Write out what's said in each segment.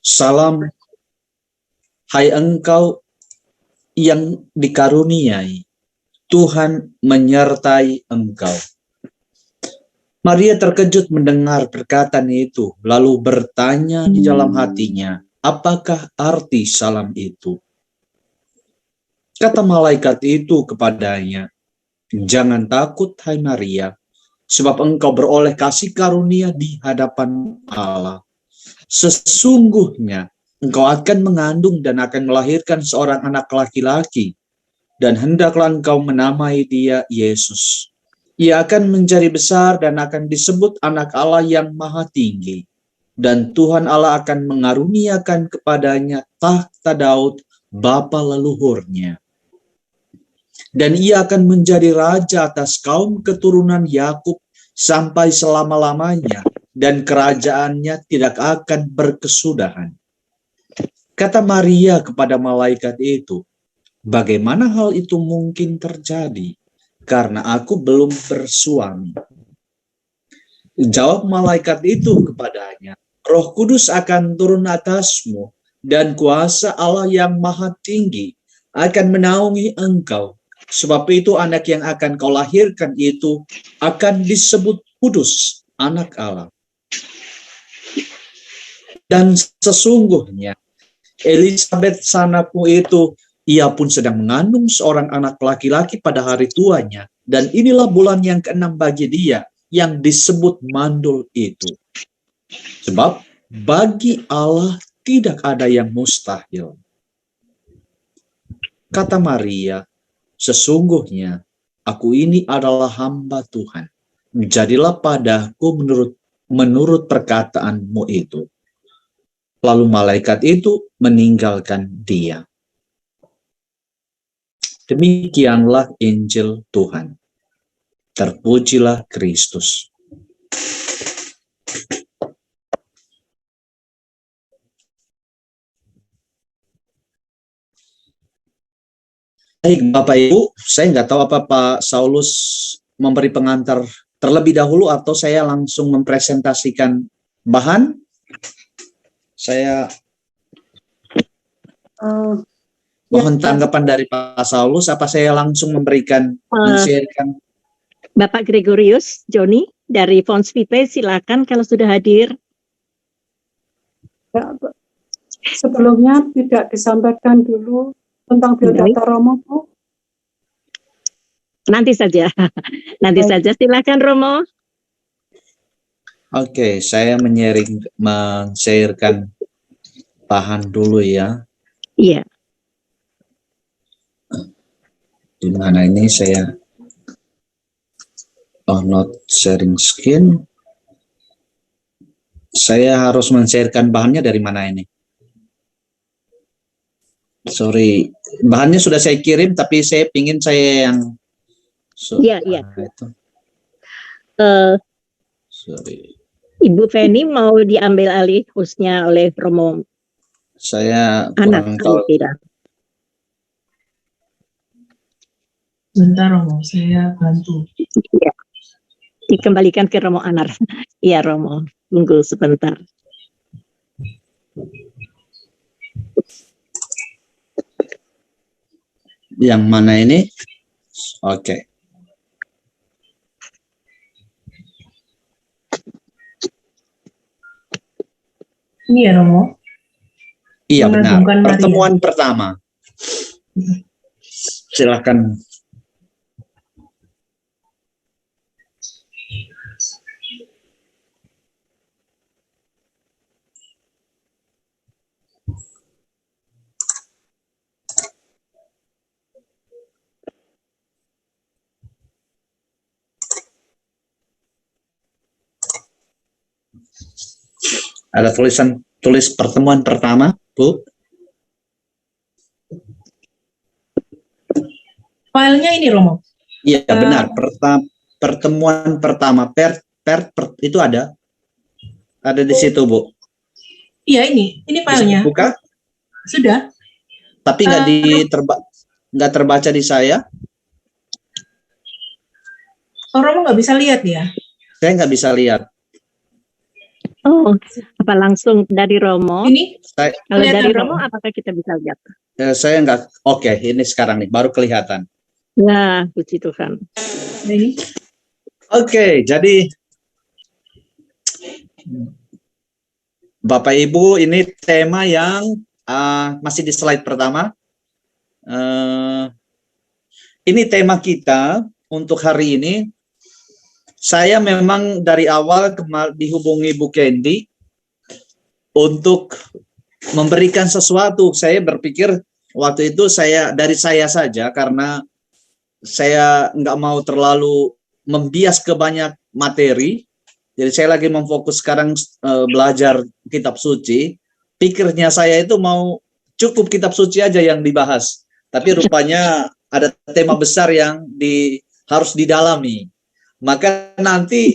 Salam, hai engkau yang dikaruniai, Tuhan menyertai engkau. Maria terkejut mendengar perkataan itu, lalu bertanya di dalam hatinya, apakah arti salam itu? Kata malaikat itu kepadanya, jangan takut hai Maria, sebab engkau beroleh kasih karunia di hadapan Allah. Sesungguhnya engkau akan mengandung dan akan melahirkan seorang anak laki-laki, dan hendaklah engkau menamai dia Yesus. Ia akan menjadi besar dan akan disebut anak Allah yang maha tinggi. Dan Tuhan Allah akan mengaruniakan kepadanya tahta Daud, bapa leluhurnya. Dan ia akan menjadi raja atas kaum keturunan Yakub sampai selama-lamanya, dan kerajaannya tidak akan berkesudahan. Kata Maria kepada malaikat itu, bagaimana hal itu mungkin terjadi? Karena aku belum bersuami. Jawab malaikat itu kepadanya, Roh Kudus akan turun atasmu, dan kuasa Allah yang maha tinggi akan menaungi engkau. Sebab itu anak yang akan kau lahirkan itu akan disebut kudus, anak Allah. Dan sesungguhnya Elisabet sanakmu itu, ia pun sedang mengandung seorang anak laki-laki pada hari tuanya, dan inilah bulan yang ke-6 bagi dia, yang disebut mandul itu. Sebab bagi Allah tidak ada yang mustahil. Kata Maria, sesungguhnya aku ini adalah hamba Tuhan. Jadilah padaku menurut perkataanmu itu. Lalu malaikat itu meninggalkan dia. Demikianlah Injil Tuhan. Terpujilah Kristus. Baik Bapak Ibu, saya nggak tahu apa Pak Saulus memberi pengantar terlebih dahulu atau saya langsung mempresentasikan bahan. Saya mohon tanggapan dari Pak Saulus, apa saya langsung memberikan men-sharekan? Bapak Gregorius Joni dari Fons Vitae, silakan kalau sudah hadir. Ya, sebelumnya tidak disampaikan dulu tentang biodata Romo, Bu? Nanti saja, saja silakan Romo. Oke, saya men-sharekan bahan dulu ya. Iya. Di mana ini saya not sharing screen. Saya harus men-sharekan bahannya dari mana ini? Sorry, bahannya sudah saya kirim, tapi saya pingin saya yang iya. Itu. Sorry. Ibu Feni mau diambil alih hostnya oleh Romo. Saya kurang tahu. Tidak. Bentar Romo, saya bantu. Ya. Dikembalikan ke Romo Anar. Iya Romo, tunggu sebentar. Yang mana ini? Oke. Ini ya Romo? Iya benar, pertemuan pertama. Silakan. Ada tulis pertemuan pertama, Bu. Filenya ini Romo? Iya benar, pertemuan pertama itu ada di situ Bu. Iya ini filenya. Buka? Sudah. Tapi nggak terbaca di saya. Oh, Romo nggak bisa lihat ya? Saya nggak bisa lihat. Oh, apa langsung dari Romo? Ini Kalau kelihatan, dari Romo. Romo, apakah kita bisa lihat? Saya enggak. Oke, ini sekarang nih baru kelihatan. Nah, puji Tuhan. Nah, ini. Oke, jadi Bapak Ibu, ini tema yang masih di slide pertama. Ini tema kita untuk hari ini. Saya memang dari awal dihubungi Bu Kendi untuk memberikan sesuatu. Saya berpikir waktu itu dari saya saja, karena saya nggak mau terlalu membias ke banyak materi. Jadi saya lagi memfokus sekarang belajar kitab suci. Pikirnya saya itu mau cukup kitab suci aja yang dibahas. Tapi rupanya ada tema besar yang harus didalami. Maka nanti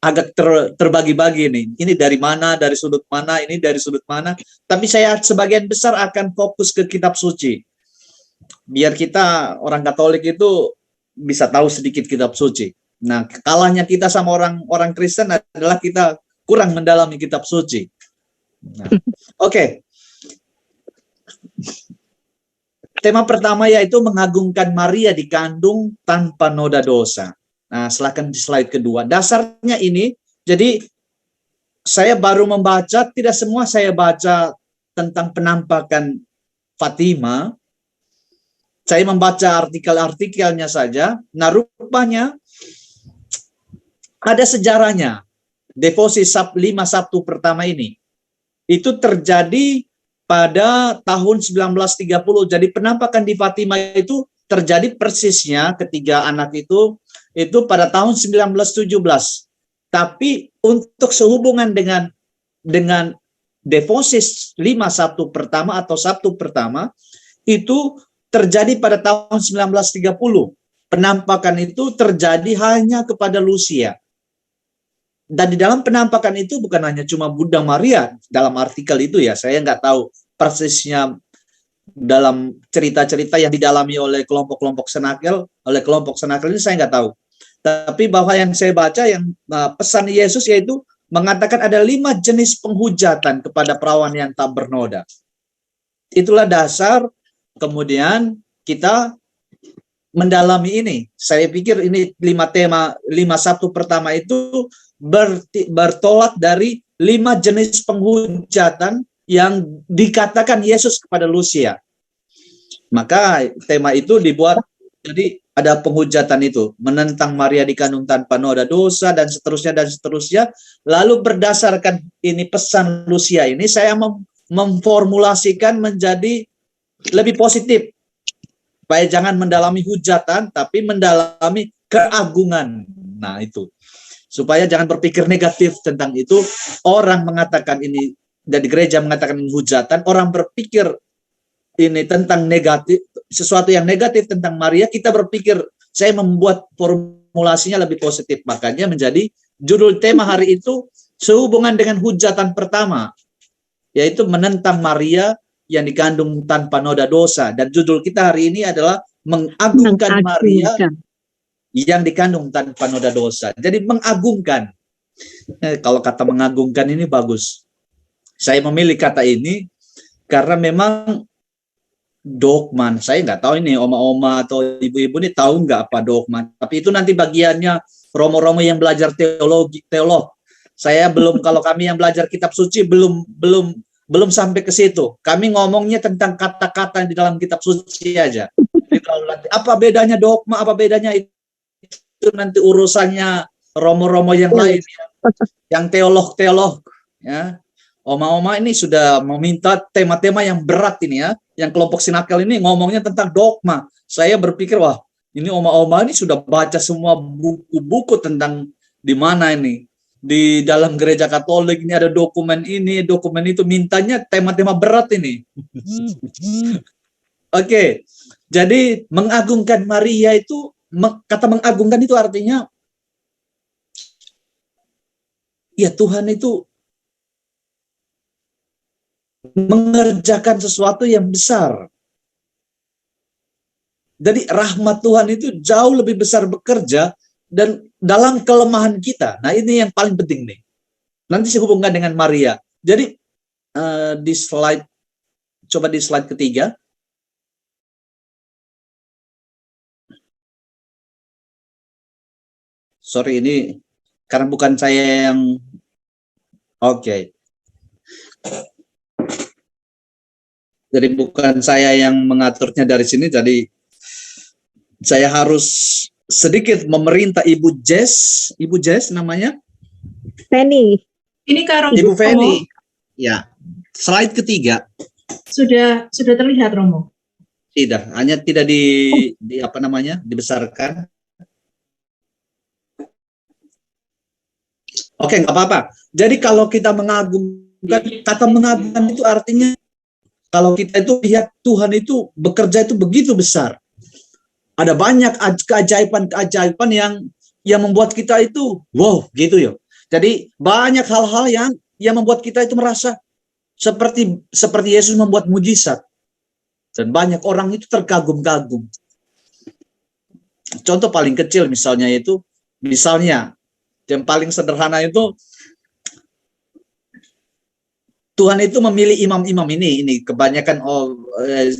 agak terbagi-bagi nih. Ini dari mana, dari sudut mana, ini dari sudut mana. Tapi saya sebagian besar akan fokus ke kitab suci. Biar kita orang Katolik itu bisa tahu sedikit kitab suci. Nah, kalahnya kita sama orang Kristen adalah kita kurang mendalami kitab suci. Nah, oke. Tema pertama yaitu mengagungkan Maria dikandung tanpa noda dosa. Nah, silakan di slide kedua. Dasarnya ini, jadi saya baru membaca, tidak semua saya baca tentang penampakan Fatima. Saya membaca artikel-artikelnya saja. Nah, rupanya ada sejarahnya. Devosi 5 Sabtu pertama ini. Itu terjadi pada tahun 1930. Jadi penampakan di Fatima itu terjadi persisnya ketiga anak itu pada tahun 1917. Tapi untuk sehubungan dengan devosi 5 Sabtu pertama atau Sabtu pertama itu terjadi pada tahun 1930. Penampakan itu terjadi hanya kepada Lucia. Dan di dalam penampakan itu bukan hanya cuma Bunda Maria dalam artikel itu ya, saya nggak tahu persisnya dalam cerita-cerita yang didalami oleh kelompok senakel ini saya nggak tahu. Tapi bahwa yang saya baca yang pesan Yesus yaitu mengatakan ada 5 jenis penghujatan kepada perawan yang tak bernoda. Itulah dasar kemudian kita mendalami ini. Saya pikir ini 5 Sabtu pertama itu bertolak dari 5 jenis penghujatan yang dikatakan Yesus kepada Lucia. Maka tema itu dibuat, jadi ada penghujatan itu, menentang Maria dikandung tanpa noda dosa, dan seterusnya. Lalu berdasarkan ini pesan Lucia ini, saya memformulasikan menjadi lebih positif. Supaya jangan mendalami hujatan, tapi mendalami keagungan. Nah itu. Supaya jangan berpikir negatif tentang itu. Orang mengatakan ini, dari gereja mengatakan ini hujatan, orang berpikir ini tentang negatif, sesuatu yang negatif tentang Maria, kita berpikir, saya membuat formulasinya lebih positif. Makanya menjadi judul tema hari itu sehubungan dengan hujatan pertama, yaitu menentang Maria yang dikandung tanpa noda dosa. Dan judul kita hari ini adalah mengagungkan Maria yang dikandung tanpa noda dosa. Jadi mengagungkan. Kalau kata mengagungkan ini bagus. Saya memilih kata ini karena memang dogma. Saya nggak tahu ini oma-oma atau ibu-ibu ini tahu nggak apa dogma. Tapi itu nanti bagiannya romo-romo yang belajar teolog. Saya belum, kalau kami yang belajar kitab suci belum sampai ke situ. Kami ngomongnya tentang kata-kata di dalam kitab suci aja. Jadi kalau nanti apa bedanya dogma, apa bedanya itu nanti urusannya romo-romo yang lain, yang teolog ya. Oma-oma ini sudah meminta tema-tema yang berat ini ya, yang kelompok sinakel ini ngomongnya tentang dogma. Saya berpikir wah, ini oma-oma ini sudah baca semua buku-buku tentang di mana ini di dalam gereja Katolik ini ada dokumen ini, dokumen itu, mintanya tema-tema berat ini. Oke, jadi mengagungkan Maria itu, kata mengagungkan itu artinya ya Tuhan itu mengerjakan sesuatu yang besar. Jadi rahmat Tuhan itu jauh lebih besar bekerja dan dalam kelemahan kita. Nah, ini yang paling penting nih. Nanti saya hubungkan dengan Maria. Jadi di slide, coba di slide ketiga. Sorry, ini karena bukan saya yang oke. Jadi bukan saya yang mengaturnya dari sini, jadi saya harus sedikit memerintah Ibu Jess namanya. Penny. Ini Kak Romo. Ibu Feni. Ya, slide ketiga. Sudah terlihat Romo. Tidak, hanya tidak di apa namanya, dibesarkan. Oke, nggak apa-apa. Jadi kalau kita mengagumkan, kata mengagumkan itu artinya kalau kita itu lihat Tuhan itu bekerja itu begitu besar. Ada banyak keajaiban-keajaiban yang membuat kita itu wow gitu ya. Jadi banyak hal-hal yang membuat kita itu merasa seperti Yesus membuat mujizat. Dan banyak orang itu terkagum-kagum. Contoh paling kecil misalnya yang paling sederhana itu Tuhan itu memilih imam-imam ini kebanyakan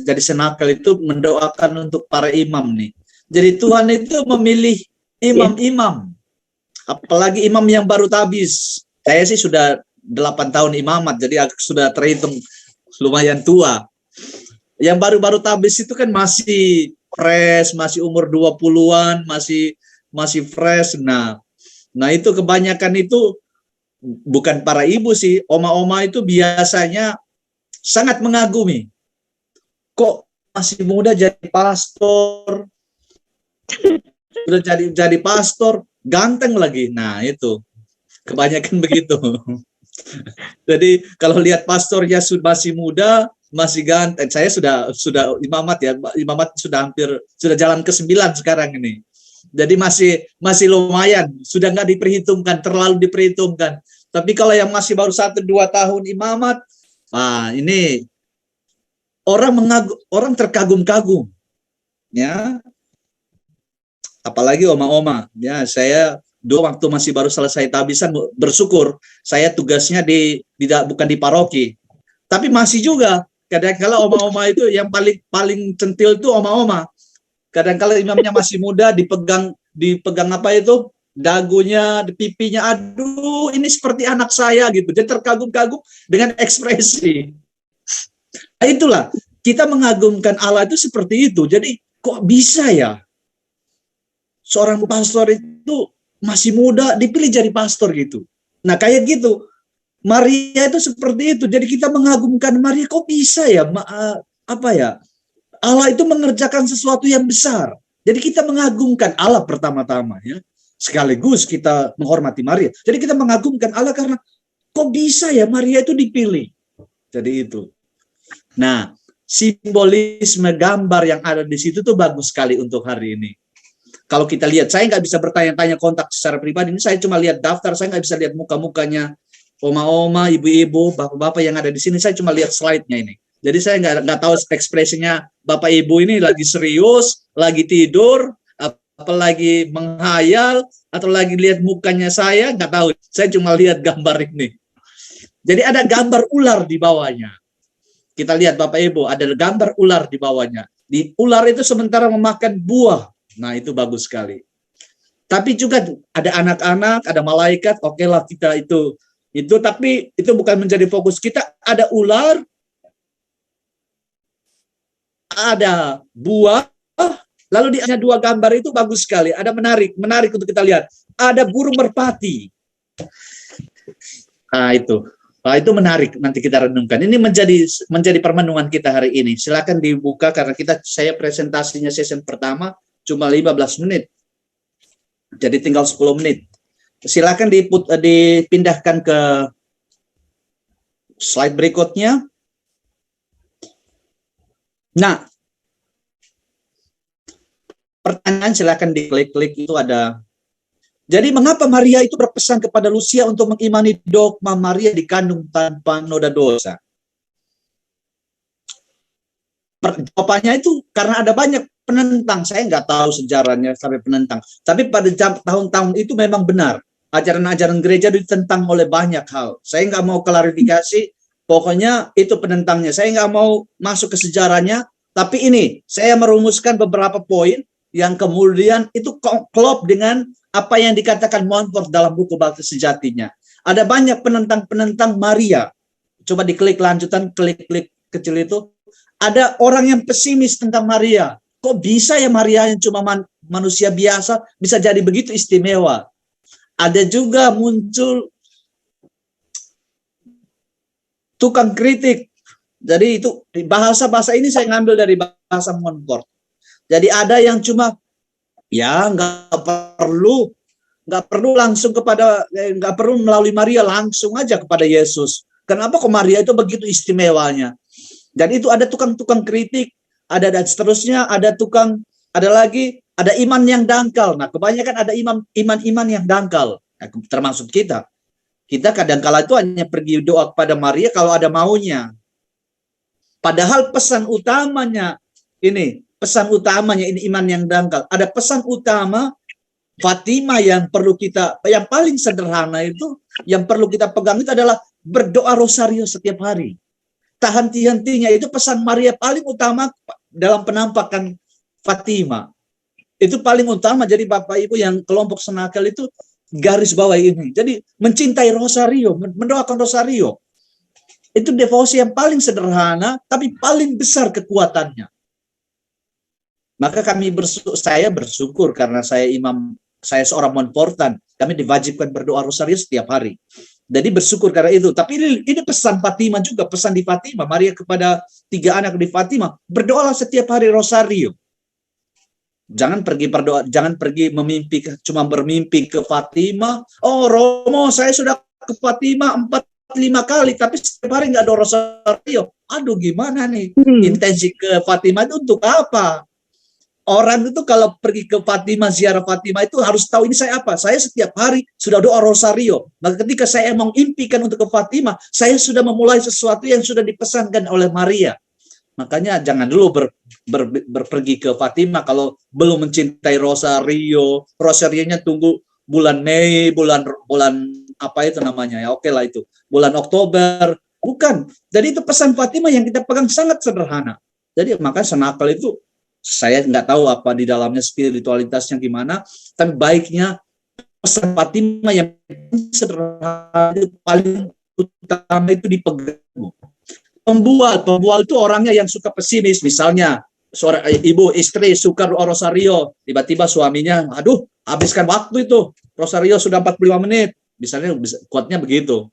jadi senakel itu mendoakan untuk para imam nih. Jadi Tuhan itu memilih imam-imam, apalagi imam yang baru tabis. Saya sih sudah 8 tahun imamat, jadi sudah terhitung lumayan tua. Yang baru-baru tabis itu kan masih fresh, masih umur 20-an, masih fresh. Nah itu kebanyakan itu bukan para ibu sih, oma-oma itu biasanya sangat mengagumi. Kok masih muda jadi pastor, sudah jadi pastor, ganteng lagi. Nah itu kebanyakan begitu. Jadi kalau lihat pastornya masih muda, masih ganteng. Saya sudah imamat ya, imamat sudah jalan ke-9 sekarang ini. Jadi masih lumayan, sudah nggak diperhitungkan, terlalu diperhitungkan. Tapi kalau yang masih baru 1-2 tahun imamat, ini orang terkagum-kagum, ya. Apalagi oma-oma, ya. Saya waktu masih baru selesai tabisan bersyukur, saya tugasnya bukan di paroki, tapi masih juga. Kadang-kala oma-oma itu yang paling centil itu oma-oma. Kadang-kala imamnya masih muda, dipegang apa itu, dagunya, pipinya, aduh ini seperti anak saya gitu. Jadi terkagum-kagum dengan ekspresi. Nah, itulah, kita mengagumkan Allah itu seperti itu. Jadi kok bisa ya seorang pastor itu masih muda dipilih jadi pastor gitu. Nah kayak gitu, Maria itu seperti itu. Jadi kita mengagumkan Maria, kok bisa ya Allah itu mengerjakan sesuatu yang besar. Jadi kita mengagumkan Allah pertama-tama ya. Sekaligus kita menghormati Maria. Jadi kita mengagumkan Allah karena kok bisa ya Maria itu dipilih. Jadi itu. Nah, simbolisme gambar yang ada di situ tuh bagus sekali untuk hari ini. Kalau kita lihat, saya nggak bisa bertanya-tanya kontak secara pribadi. Ini saya cuma lihat daftar, saya nggak bisa lihat muka-mukanya oma-oma, ibu-ibu, bapak-bapak yang ada di sini. Saya cuma lihat slide-nya ini. Jadi saya nggak tahu ekspresinya Bapak Ibu ini lagi serius, lagi tidur, apalagi menghayal, atau lagi lihat mukanya saya, nggak tahu. Saya cuma lihat gambar ini. Jadi ada gambar ular di bawahnya. Kita lihat Bapak Ibu, ada gambar ular di bawahnya. Di ular itu sementara memakan buah. Nah itu bagus sekali. Tapi juga ada anak-anak, ada malaikat, oke lah kita itu, tapi itu bukan menjadi fokus kita. Ada ular, ada buah, lalu di hanya 2 gambar itu bagus sekali. Ada menarik untuk kita lihat. Ada burung merpati. Nah itu menarik. Nanti kita renungkan. Ini menjadi permenungan kita hari ini. Silakan dibuka karena saya presentasinya sesi pertama cuma 15 menit. Jadi tinggal 10 menit. Silakan dipindahkan ke slide berikutnya. Nah, pertanyaan silakan diklik-klik itu ada. Jadi mengapa Maria itu berpesan kepada Lucia untuk mengimani dogma Maria dikandung tanpa noda dosa? Jawabannya itu karena ada banyak penentang. Saya nggak tahu sejarahnya sampai penentang. Tapi pada tahun-tahun itu memang benar. Ajaran-ajaran gereja ditentang oleh banyak hal. Saya nggak mau klarifikasi. Pokoknya itu penentangnya. Saya nggak mau masuk ke sejarahnya. Tapi ini, saya merumuskan beberapa poin yang kemudian itu klop dengan apa yang dikatakan Montfort dalam buku Bangsa Sejatinya. Ada banyak penentang-penentang Maria. Coba diklik lanjutan, klik-klik kecil itu. Ada orang yang pesimis tentang Maria. Kok bisa ya Maria yang cuma manusia biasa bisa jadi begitu istimewa? Ada juga muncul tukang kritik. Jadi itu bahasa-bahasa ini saya ngambil dari bahasa Montfort. Jadi ada yang cuma ya nggak perlu langsung kepada, nggak perlu melalui Maria, langsung aja kepada Yesus. Kenapa kok Maria itu begitu istimewanya? Dan itu ada tukang-tukang kritik, ada dan seterusnya, ada iman yang dangkal. Nah, kebanyakan ada iman yang dangkal, termasuk kita. Kita kadang-kala itu hanya pergi doa kepada Maria kalau ada maunya. Padahal pesan utamanya ini iman yang dangkal. Ada pesan utama Fatimah yang paling sederhana itu, yang perlu kita pegang itu adalah berdoa rosario setiap hari. Tak henti-hentinya, itu pesan Maria paling utama dalam penampakan Fatimah. Itu paling utama. Jadi Bapak Ibu yang kelompok senakal itu garis bawah ini. Jadi mencintai rosario, mendoakan rosario. Itu devosi yang paling sederhana, tapi paling besar kekuatannya. Maka saya bersyukur karena saya seorang Montfortan. Kami diwajibkan berdoa rosario setiap hari. Jadi bersyukur karena itu. Tapi ini pesan Fatimah juga, pesan di Fatimah. Maria kepada 3 anak di Fatimah, berdoalah setiap hari rosario. Jangan pergi cuma bermimpi ke Fatimah. Oh Romo, saya sudah ke Fatimah 4-5 kali, tapi setiap hari nggak ada rosario. Aduh, gimana nih? Intensi ke Fatimah itu untuk apa? Orang itu kalau pergi ke Fatimah, ziarah Fatimah itu harus tahu ini saya apa. Saya setiap hari sudah doa rosario. Maka ketika saya mengimpikan untuk ke Fatimah, saya sudah memulai sesuatu yang sudah dipesankan oleh Maria. Makanya jangan dulu berpergi ke Fatimah kalau belum mencintai rosario. Rosarionya tunggu bulan Mei, bulan apa itu namanya ya, oke lah itu. Bulan Oktober, bukan. Jadi itu pesan Fatimah yang kita pegang sangat sederhana. Jadi maka senakal itu saya nggak tahu apa di dalamnya spiritualitasnya gimana, tapi baiknya pesan Fatimah yang sederhana itu paling utama itu dipegang. Pembual itu orangnya yang suka pesimis, misalnya seorang istri suka rosario, tiba-tiba suaminya, aduh habiskan waktu itu, rosario sudah 45 menit, misalnya kuatnya begitu.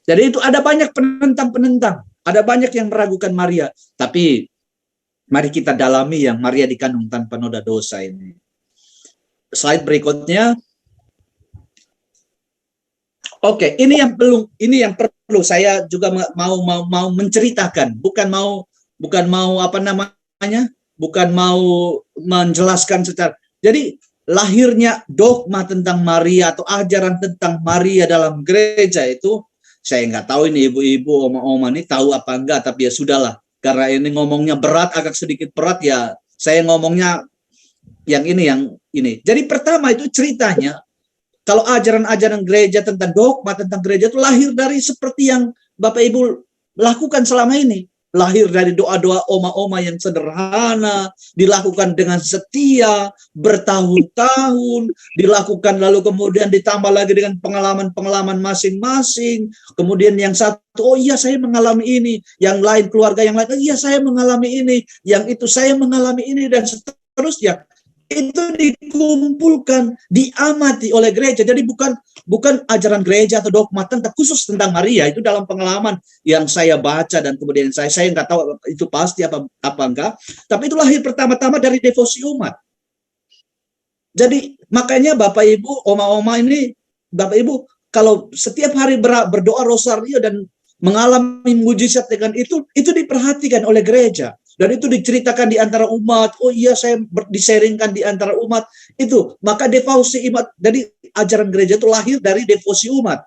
Jadi itu ada banyak penentang, ada banyak yang meragukan Maria, tapi mari kita dalami yang Maria dikandung tanpa noda dosa ini. Slide berikutnya. Oke, ini yang perlu saya juga mau menceritakan, bukan mau apa namanya, bukan mau menjelaskan secara. Jadi lahirnya dogma tentang Maria atau ajaran tentang Maria dalam gereja itu, saya nggak tahu ini ibu-ibu, oma-oma ini tahu apa enggak, tapi ya sudahlah. Karena ini ngomongnya berat, agak sedikit berat ya, saya ngomongnya yang ini. Jadi pertama itu ceritanya, kalau ajaran-ajaran gereja tentang dogma tentang gereja itu lahir dari seperti yang Bapak Ibu lakukan selama ini. Lahir dari doa-doa oma-oma yang sederhana, dilakukan dengan setia, bertahun-tahun, dilakukan lalu kemudian ditambah lagi dengan pengalaman-pengalaman masing-masing. Kemudian yang satu, oh iya saya mengalami ini. Yang lain, keluarga yang lain, oh iya saya mengalami ini. Yang itu saya mengalami ini, dan seterusnya. Itu dikumpulkan, diamati oleh gereja. Jadi bukan ajaran gereja atau dogma khusus tentang Maria. Itu dalam pengalaman yang saya baca dan kemudian saya nggak tahu itu pasti apa enggak. Tapi itu lahir pertama-tama dari devosi umat. Jadi makanya Bapak Ibu, oma-oma ini, Bapak Ibu kalau setiap hari berdoa rosario dan mengalami mujizat dengan itu diperhatikan oleh gereja. Dan itu diceritakan di antara umat. Oh iya, saya diseringkan di antara umat. Itu, maka devosi umat. Jadi ajaran gereja itu lahir dari devosi umat.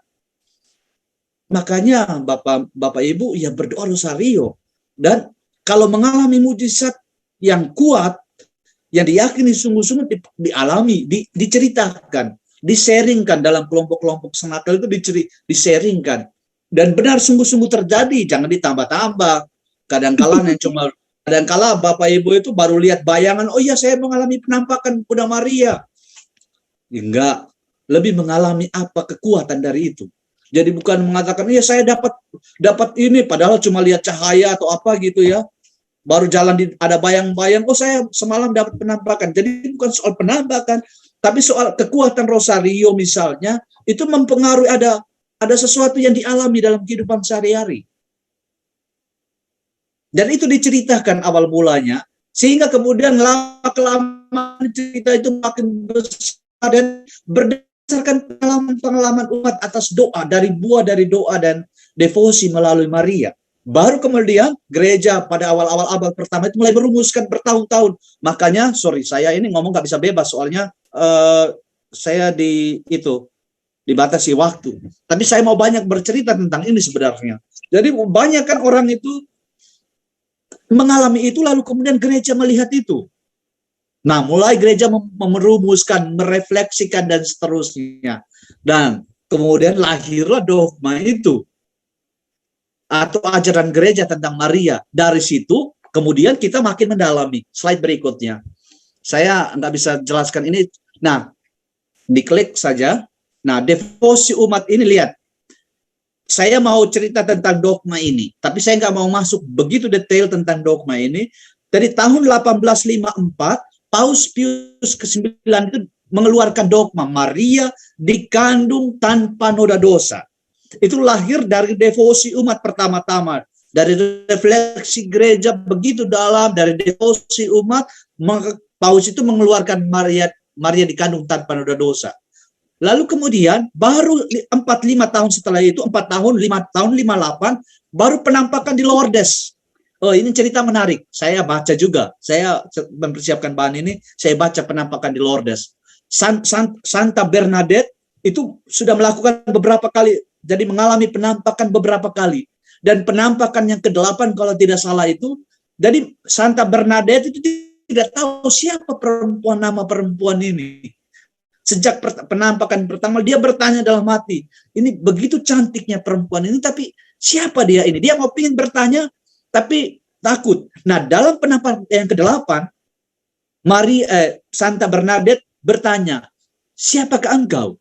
Makanya Bapak Ibu ya berdoa rosario. Dan kalau mengalami mujizat yang kuat, yang diyakini sungguh-sungguh dialami, diceritakan, diseringkan dalam kelompok-kelompok senakel itu diseringkan. Dan benar sungguh-sungguh terjadi, jangan ditambah-tambah. Kadang-kala Bapak Ibu itu baru lihat bayangan, oh iya saya mengalami penampakan Bunda Maria. Enggak, lebih mengalami apa kekuatan dari itu. Jadi bukan mengatakan, iya saya dapat ini, padahal cuma lihat cahaya atau apa gitu ya. Baru jalan ada bayang-bayang, oh saya semalam dapat penampakan. Jadi bukan soal penampakan, tapi soal kekuatan rosario misalnya, itu mempengaruhi ada sesuatu yang dialami dalam kehidupan sehari-hari. Dan itu diceritakan awal mulanya, sehingga kemudian lama-kelamaan cerita itu makin besar dan berdasarkan pengalaman umat atas doa, dari doa dan devosi melalui Maria. Baru kemudian gereja pada awal-awal abad pertama itu mulai merumuskan bertahun-tahun. Makanya, saya ini ngomong nggak bisa bebas, soalnya saya dibatasi waktu. Tapi saya mau banyak bercerita tentang ini sebenarnya. Jadi banyak kan orang itu mengalami itu, lalu kemudian gereja melihat itu. Nah, mulai gereja merumuskan, merefleksikan, dan seterusnya. Dan kemudian lahirlah dogma itu, atau ajaran gereja tentang Maria. Dari situ, kemudian kita makin mendalami. Slide berikutnya. Saya nggak bisa jelaskan ini. Nah, diklik saja. Nah, devosi umat ini, lihat. Saya mau cerita tentang dogma ini, tapi saya nggak mau masuk begitu detail tentang dogma ini. Dari tahun 1854, Paus Pius ke-9 itu mengeluarkan dogma Maria dikandung tanpa noda dosa. Itu lahir dari devosi umat pertama-tama, dari refleksi gereja begitu dalam, dari devosi umat, Paus itu mengeluarkan Maria dikandung tanpa noda dosa. Lalu kemudian baru 4-5 tahun setelah itu, 4 tahun, 5 tahun, 58, baru penampakan di Lourdes. Oh, ini cerita menarik. Saya baca juga. Saya mempersiapkan bahan ini, saya baca penampakan di Lourdes. Santa Bernadette itu sudah melakukan beberapa kali, jadi mengalami penampakan beberapa kali. Dan penampakan yang ke-8 kalau tidak salah itu, jadi Santa Bernadette itu tidak tahu siapa nama perempuan ini. Sejak penampakan pertama, dia bertanya dalam hati, ini begitu cantiknya perempuan ini, tapi siapa dia ini? Dia mau ingin bertanya, tapi takut. Nah, dalam penampakan yang ke-8, Santa Bernadette bertanya, siapakah engkau?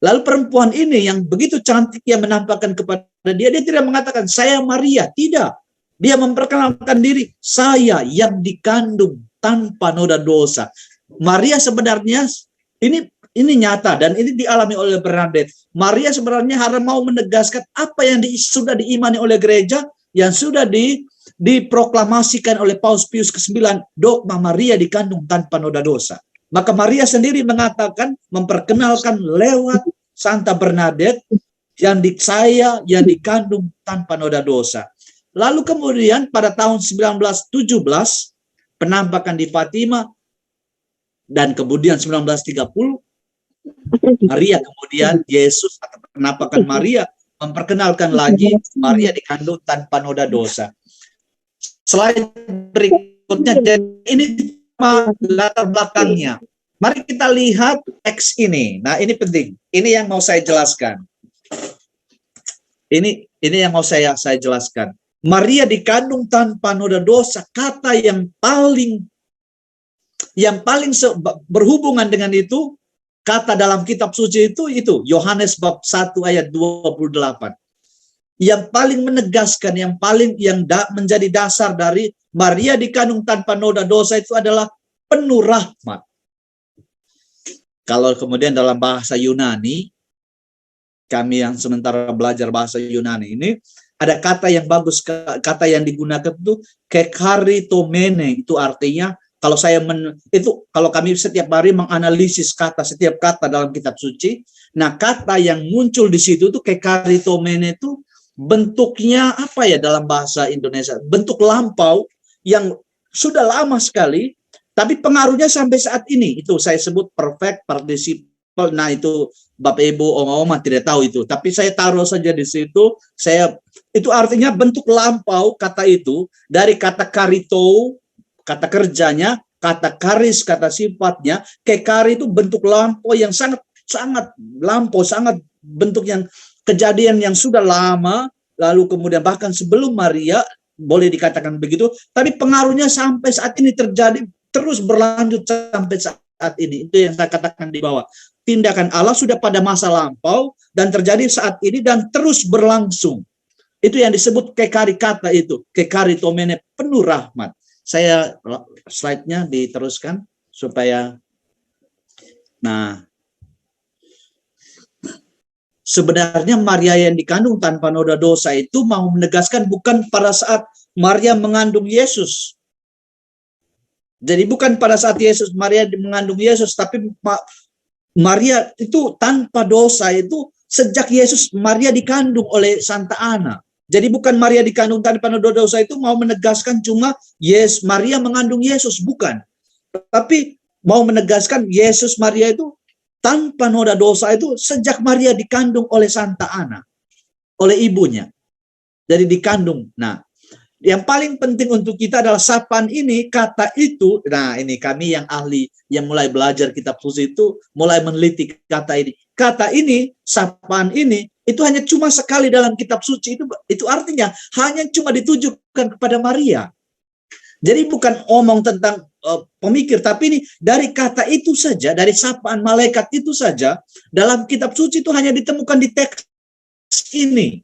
Lalu perempuan ini yang begitu cantik yang menampakkan kepada dia tidak mengatakan, saya Maria. Tidak. Dia memperkenalkan diri, saya yang dikandung tanpa noda dosa. Maria sebenarnya, ini nyata dan ini dialami oleh Bernadette. Maria sebenarnya harus mau menegaskan apa yang sudah diimani oleh gereja, yang sudah diproklamasikan oleh Paus Pius ke-9, dogma Maria dikandung tanpa noda dosa. Maka Maria sendiri mengatakan, memperkenalkan lewat Santa Bernadette, saya yang dikandung tanpa noda dosa. Lalu kemudian pada tahun 1917, penampakan di Fatima, dan kemudian 1930, Maria kemudian Yesus atau penampakan Maria memperkenalkan lagi Maria dikandung tanpa noda dosa. Slide berikutnya, dan ini latar belakangnya. Mari kita lihat teks ini. Nah, ini penting. Ini yang mau saya jelaskan. Ini yang mau saya jelaskan. Maria dikandung tanpa noda dosa, kata yang paling berhubungan dengan itu, kata dalam kitab suci itu Yohanes bab 1 ayat 28. Yang paling menegaskan, yang menjadi dasar dari Maria dikandung tanpa noda dosa itu adalah penuh rahmat. Kalau kemudian dalam bahasa Yunani, kami yang sementara belajar bahasa Yunani ini, ada kata yang bagus, kata yang digunakan itu kekaritomene, itu artinya kalau kami setiap hari menganalisis setiap kata dalam kitab suci, nah kata yang muncul di situ itu kekaritomene itu bentuknya apa ya dalam bahasa Indonesia? Bentuk lampau yang sudah lama sekali, tapi pengaruhnya sampai saat ini. Itu saya sebut perfect participle. Nah, itu Bapak Ibu Oma tidak tahu itu, tapi saya taruh saja di situ. Itu artinya bentuk lampau kata itu dari kata karito, kata kerjanya, kata karis, kata sifatnya, kekari itu bentuk lampau yang sangat lampau, sangat bentuk yang kejadian yang sudah lama, lalu kemudian bahkan sebelum Maria, boleh dikatakan begitu, tapi pengaruhnya sampai saat ini terjadi, terus berlanjut sampai saat ini. Itu yang saya katakan di bawah. Tindakan Allah sudah pada masa lampau dan terjadi saat ini dan terus berlangsung. Itu yang disebut kekari kata itu, kekaritomene, penuh rahmat. Saya slide-nya diteruskan supaya, nah, sebenarnya Maria yang dikandung tanpa noda dosa itu mau menegaskan bukan pada saat Maria mengandung Yesus. Jadi bukan pada saat Maria mengandung Yesus, tapi Maria itu tanpa dosa itu sejak Maria dikandung oleh Santa Ana. Jadi bukan Maria dikandung tanpa noda dosa itu mau menegaskan cuma Maria mengandung Yesus, bukan. Tapi mau menegaskan Maria itu tanpa noda dosa itu sejak Maria dikandung oleh Santa Ana, oleh ibunya. Jadi dikandung. Nah, yang paling penting untuk kita adalah sapaan ini, kata itu. Nah, ini kami yang ahli, yang mulai belajar kitab suci itu, mulai meneliti kata ini. Kata ini, sapaan ini, itu hanya cuma sekali dalam kitab suci. Itu artinya hanya cuma ditujukan kepada Maria. Jadi bukan omong tentang pemikir, tapi ini dari kata itu saja, dari sapaan malaikat itu saja, dalam kitab suci itu hanya ditemukan di teks ini.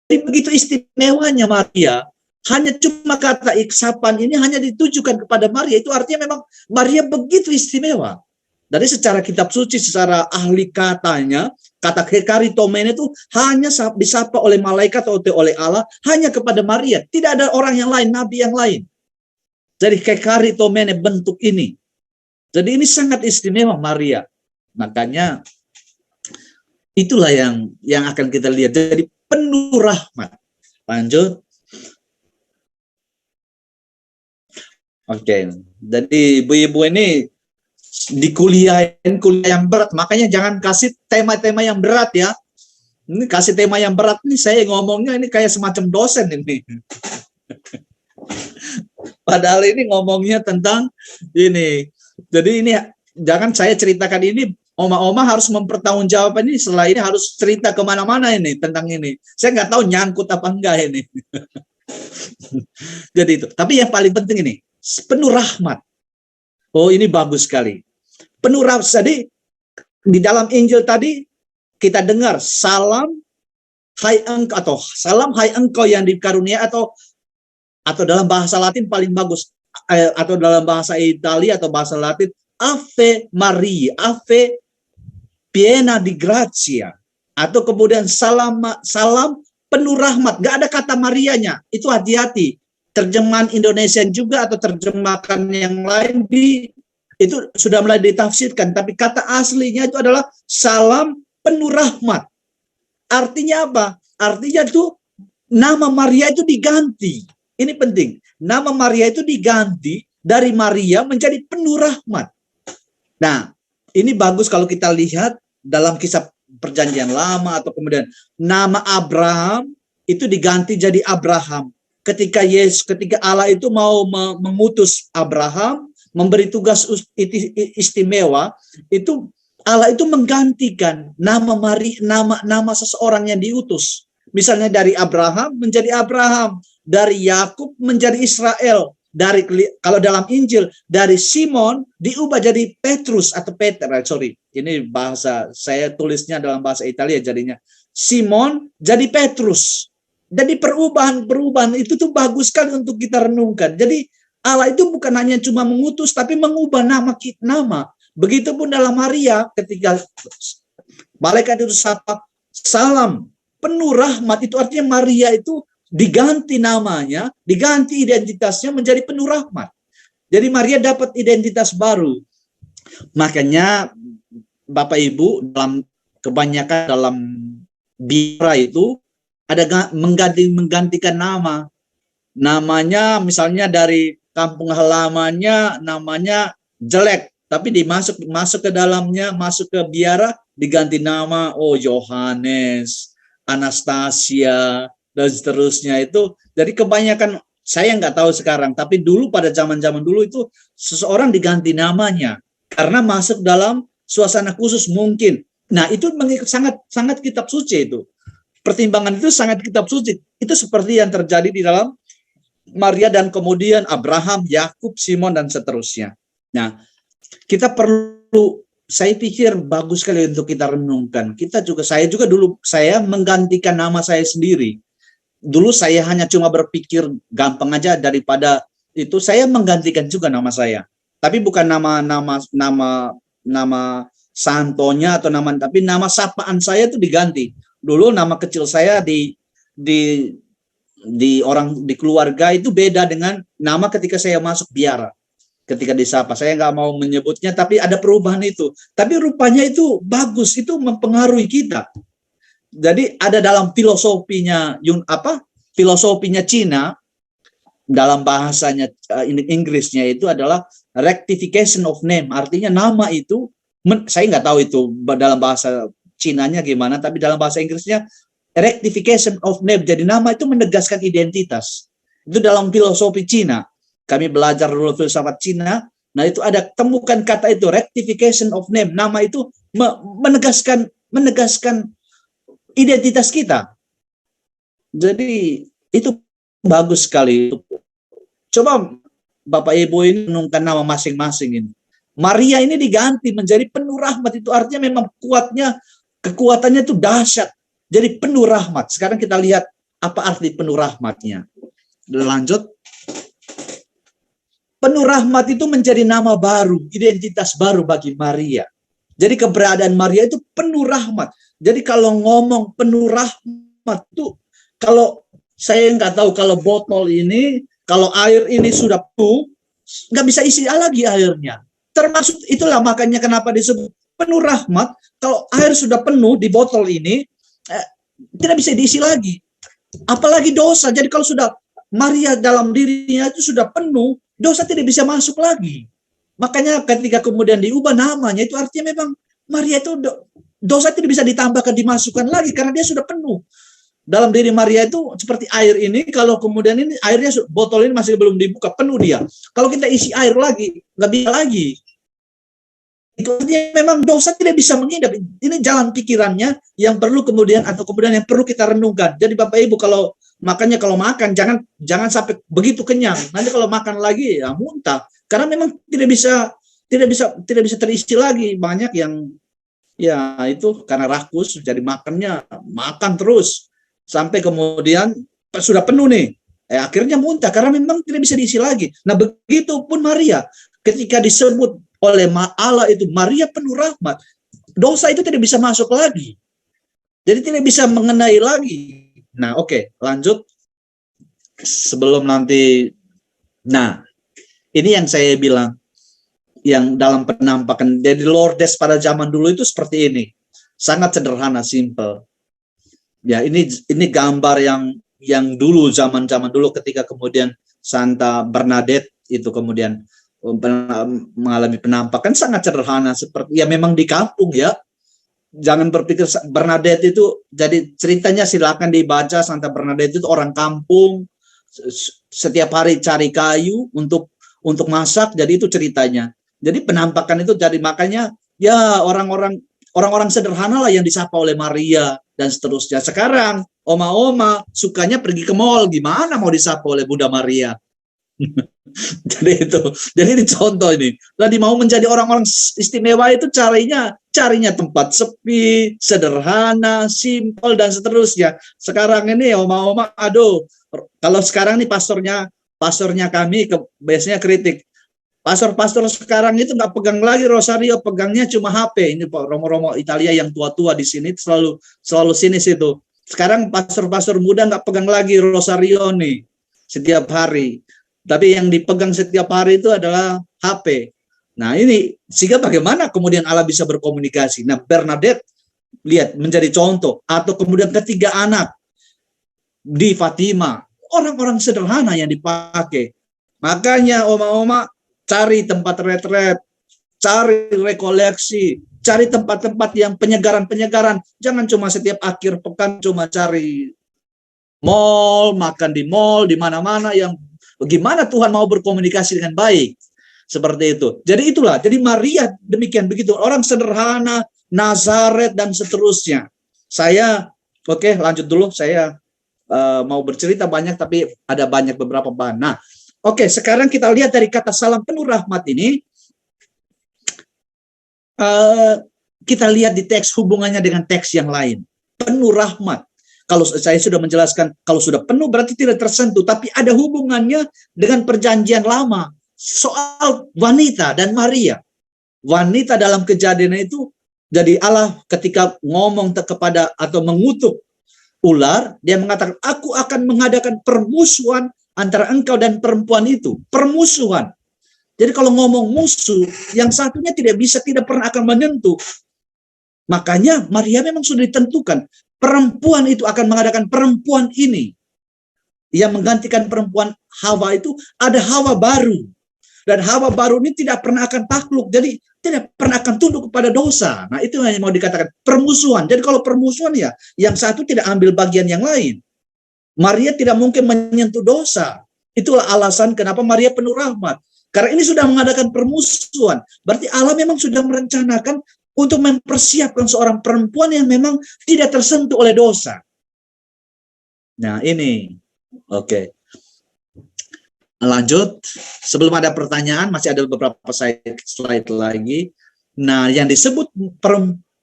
Jadi begitu istimewanya Maria, hanya cuma kata sapaan ini hanya ditujukan kepada Maria. Itu artinya memang Maria begitu istimewa. Dari secara kitab suci, secara ahli katanya, kata kekaritomene itu hanya disapa oleh malaikat atau oleh Allah, hanya kepada Maria. Tidak ada orang yang lain, nabi yang lain. Jadi kekaritomene bentuk ini. Jadi ini sangat istimewa Maria. Makanya itulah yang akan kita lihat. Jadi penuh rahmat. Lanjut. Oke. Jadi ibu-ibu ini di kuliah yang berat, makanya jangan kasih tema-tema yang berat ya. Ini kasih tema yang berat nih, saya ngomongnya ini kayak semacam dosen ini. Padahal ini ngomongnya tentang ini. Jadi ini jangan saya ceritakan ini, oma-oma harus mempertanggungjawabkan ini, setelah ini harus cerita kemana-mana ini tentang ini. Saya nggak tahu nyangkut apa enggak ini. Jadi itu. Tapi yang paling penting ini, penuh rahmat. Oh, ini bagus sekali. Penuh rahmat. Jadi di dalam Injil tadi kita dengar salam hai engkau, atau salam hai engkau yang dikarunia, atau dalam bahasa Latin paling bagus, atau dalam bahasa Italia atau bahasa Latin Ave Maria, Ave piena di grazia, atau kemudian salam penuh rahmat. Gak ada kata Marianya. Itu hati-hati. Terjemahan Indonesia juga atau terjemahan yang lain itu sudah mulai ditafsirkan, tapi kata aslinya itu adalah salam penuh rahmat. Artinya apa? Artinya itu nama Maria itu diganti. Ini penting. Nama Maria itu diganti dari Maria menjadi penuh rahmat. Nah, ini bagus kalau kita lihat dalam kisah Perjanjian Lama, atau kemudian nama Abraham itu diganti jadi Abraham. Ketika Allah itu mau mengutus Abraham, memberi tugas istimewa, itu Allah itu menggantikan nama seseorang yang diutus. Misalnya dari Abraham menjadi Abraham, dari Yakub menjadi Israel, kalau dalam Injil dari Simon diubah jadi Petrus atau Peter. Sorry, ini bahasa saya tulisnya dalam bahasa Italia, jadinya Simon jadi Petrus. Jadi perubahan itu tuh bagus sekali untuk kita renungkan. Jadi Allah itu bukan hanya cuma mengutus, tapi mengubah nama. Begitupun dalam Maria, ketika malaikat itu sapa salam penuh rahmat, itu artinya Maria itu diganti namanya, diganti identitasnya menjadi penuh rahmat. Jadi Maria dapat identitas baru. Makanya Bapak Ibu, kebanyakan dalam biara itu ada menggantikan nama. Namanya misalnya dari kampung halamannya namanya jelek, tapi masuk ke dalamnya, masuk ke biara diganti nama, Yohanes, Anastasia, dan seterusnya itu. Jadi kebanyakan Saya nggak tahu sekarang, tapi dulu pada zaman-zaman dulu itu seseorang diganti namanya karena masuk dalam suasana khusus mungkin. Nah, itu sangat sangat kitab suci itu. Pertimbangan itu sangat kitab suci. Itu seperti yang terjadi di dalam Maria dan kemudian Abraham, Yakub, Simon dan seterusnya. Nah, kita perlu, saya pikir bagus sekali untuk kita renungkan. Saya juga dulu saya menggantikan nama saya sendiri. Dulu saya hanya cuma berpikir gampang aja daripada itu saya menggantikan juga nama saya. Tapi bukan nama santonya atau tapi nama sapaan saya itu diganti. Dulu nama kecil saya di orang di keluarga itu beda dengan nama ketika saya masuk biara. Ketika disapa, saya nggak mau menyebutnya, tapi ada perubahan itu. Tapi rupanya itu bagus, itu mempengaruhi kita. Jadi ada dalam filosofinya Cina, dalam bahasanya Inggrisnya itu adalah rectification of name. Artinya nama itu, saya nggak tahu itu dalam bahasa Cinanya gimana, tapi dalam bahasa Inggrisnya rectification of name. Jadi nama itu menegaskan identitas. Itu dalam filosofi Cina. Kami belajar dulu filsafat Cina. Nah, itu ada temukan kata itu rectification of name. Nama itu menegaskan identitas kita. Jadi itu bagus sekali. Coba Bapak Ibu ini menungkan nama masing-masing ini. Maria ini diganti menjadi penuh rahmat. Itu artinya memang kekuatannya itu dahsyat. Jadi penuh rahmat. Sekarang kita lihat apa arti penuh rahmatnya. Lanjut. Penuh rahmat itu menjadi nama baru, identitas baru bagi Maria. Jadi keberadaan Maria itu penuh rahmat. Jadi kalau ngomong penuh rahmat itu, kalau saya nggak tahu kalau botol ini, kalau air ini sudah penuh, nggak bisa isi lagi airnya. Termasuk itulah makanya kenapa disebut penuh rahmat. Kalau air sudah penuh di botol ini, tidak bisa diisi lagi. Apalagi dosa. Jadi kalau sudah Maria dalam dirinya itu sudah penuh, dosa tidak bisa masuk lagi. Makanya ketika kemudian diubah namanya, itu artinya memang Maria itu dosa tidak bisa ditambahkan, dimasukkan lagi karena dia sudah penuh. Dalam diri Maria itu seperti air ini, kalau kemudian ini airnya, botol ini masih belum dibuka, penuh dia. Kalau kita isi air lagi, nggak bisa lagi. Itu artinya memang dosa tidak bisa menghidap. Ini jalan pikirannya yang perlu kemudian yang perlu kita renungkan. Jadi Bapak Ibu kalau makan jangan sampai begitu kenyang. Nanti kalau makan lagi ya muntah. Karena memang tidak bisa terisi lagi. Banyak yang ya itu karena rakus jadi makan terus sampai kemudian sudah penuh nih. Akhirnya muntah karena memang tidak bisa diisi lagi. Nah, begitupun Maria ketika disebut oleh Allah itu Maria penuh rahmat. Dosa itu tidak bisa masuk lagi. Jadi tidak bisa mengenai lagi. Nah, oke, lanjut. Sebelum nanti, nah, ini yang saya bilang, yang dalam penampakan, jadi Lourdes pada zaman dulu itu seperti ini, sangat sederhana, simple. Ya, ini gambar yang dulu zaman dulu ketika kemudian Santa Bernadette itu kemudian mengalami penampakan sangat sederhana seperti ya memang di kampung ya. Jangan berpikir Bernadette itu jadi ceritanya silakan dibaca. Santa Bernadette itu orang kampung, setiap hari cari kayu untuk masak, jadi itu ceritanya. Jadi penampakan itu jadi makanya ya orang-orang sederhana lah yang disapa oleh Maria dan seterusnya. Sekarang oma-oma sukanya pergi ke mall, gimana mau disapa oleh Bunda Maria? Jadi ini contoh ini. Tadi mau menjadi orang-orang istimewa itu carinya tempat sepi, sederhana, simpel dan seterusnya. Sekarang ini oma-oma, aduh, kalau sekarang nih pastornya kami biasanya kritik. Pastor sekarang itu nggak pegang lagi rosario, pegangnya cuma HP. Ini Pak Romo-romo Italia yang tua-tua di sini selalu sinis itu. Sekarang pastor muda nggak pegang lagi rosario nih setiap hari. Tapi yang dipegang setiap hari itu adalah HP. Nah ini, sehingga bagaimana kemudian Allah bisa berkomunikasi. Nah Bernadette, lihat, menjadi contoh. Atau kemudian ketiga anak di Fatima. Orang-orang sederhana yang dipakai. Makanya oma-oma cari tempat retret, cari rekoleksi, cari tempat-tempat yang penyegaran-penyegaran. Jangan cuma setiap akhir pekan cuma cari mall, makan di mall, di mana-mana yang Bagaimana Tuhan mau berkomunikasi dengan baik? Seperti itu. Jadi itulah. Jadi Maria demikian begitu. Orang sederhana, Nazaret dan seterusnya. Saya, oke, lanjut dulu. Saya mau bercerita banyak, tapi ada banyak beberapa bahan. Nah, oke, sekarang kita lihat dari kata salam penuh rahmat ini. Kita lihat di teks hubungannya dengan teks yang lain. Penuh rahmat. Kalau saya sudah menjelaskan, kalau sudah penuh berarti tidak tersentuh, tapi ada hubungannya dengan perjanjian lama soal wanita dan Maria. Wanita dalam kejadian itu, jadi Allah ketika ngomong kepada atau mengutuk ular, dia mengatakan, aku akan mengadakan permusuhan antara engkau dan perempuan itu. Permusuhan. Jadi kalau ngomong musuh, yang satunya tidak pernah akan menyentuh. Makanya Maria memang sudah ditentukan. Perempuan itu akan mengadakan perempuan ini. Yang menggantikan perempuan Hawa itu, ada Hawa baru. Dan Hawa baru ini tidak pernah akan takluk. Jadi tidak pernah akan tunduk kepada dosa. Nah itu yang mau dikatakan permusuhan. Jadi kalau permusuhan ya, yang satu tidak ambil bagian yang lain. Maria tidak mungkin menyentuh dosa. Itulah alasan kenapa Maria penuh rahmat. Karena ini sudah mengadakan permusuhan. Berarti Allah memang sudah merencanakan untuk mempersiapkan seorang perempuan yang memang tidak tersentuh oleh dosa. Nah ini, oke. Lanjut, sebelum ada pertanyaan, masih ada beberapa slide lagi. Nah, yang disebut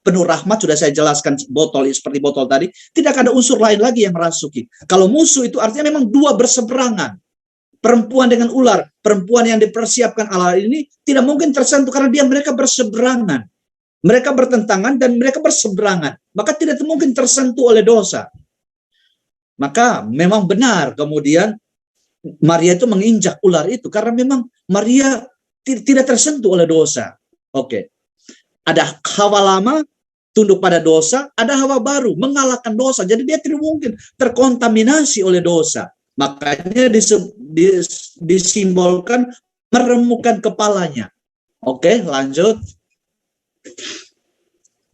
penuh rahmat sudah saya jelaskan, botol seperti botol tadi, tidak ada unsur lain lagi yang merasuki. Kalau musuh itu artinya memang dua berseberangan. Perempuan dengan ular, perempuan yang dipersiapkan Allah ini tidak mungkin tersentuh karena mereka berseberangan. Mereka bertentangan dan mereka berseberangan. Maka tidak mungkin tersentuh oleh dosa. Maka memang benar kemudian Maria itu menginjak ular itu karena memang Maria tidak tersentuh oleh dosa. Oke. Ada Hawa lama tunduk pada dosa, ada Hawa baru mengalahkan dosa. Jadi dia tidak mungkin terkontaminasi oleh dosa. Makanya disimbolkan meremukkan kepalanya. Oke, lanjut.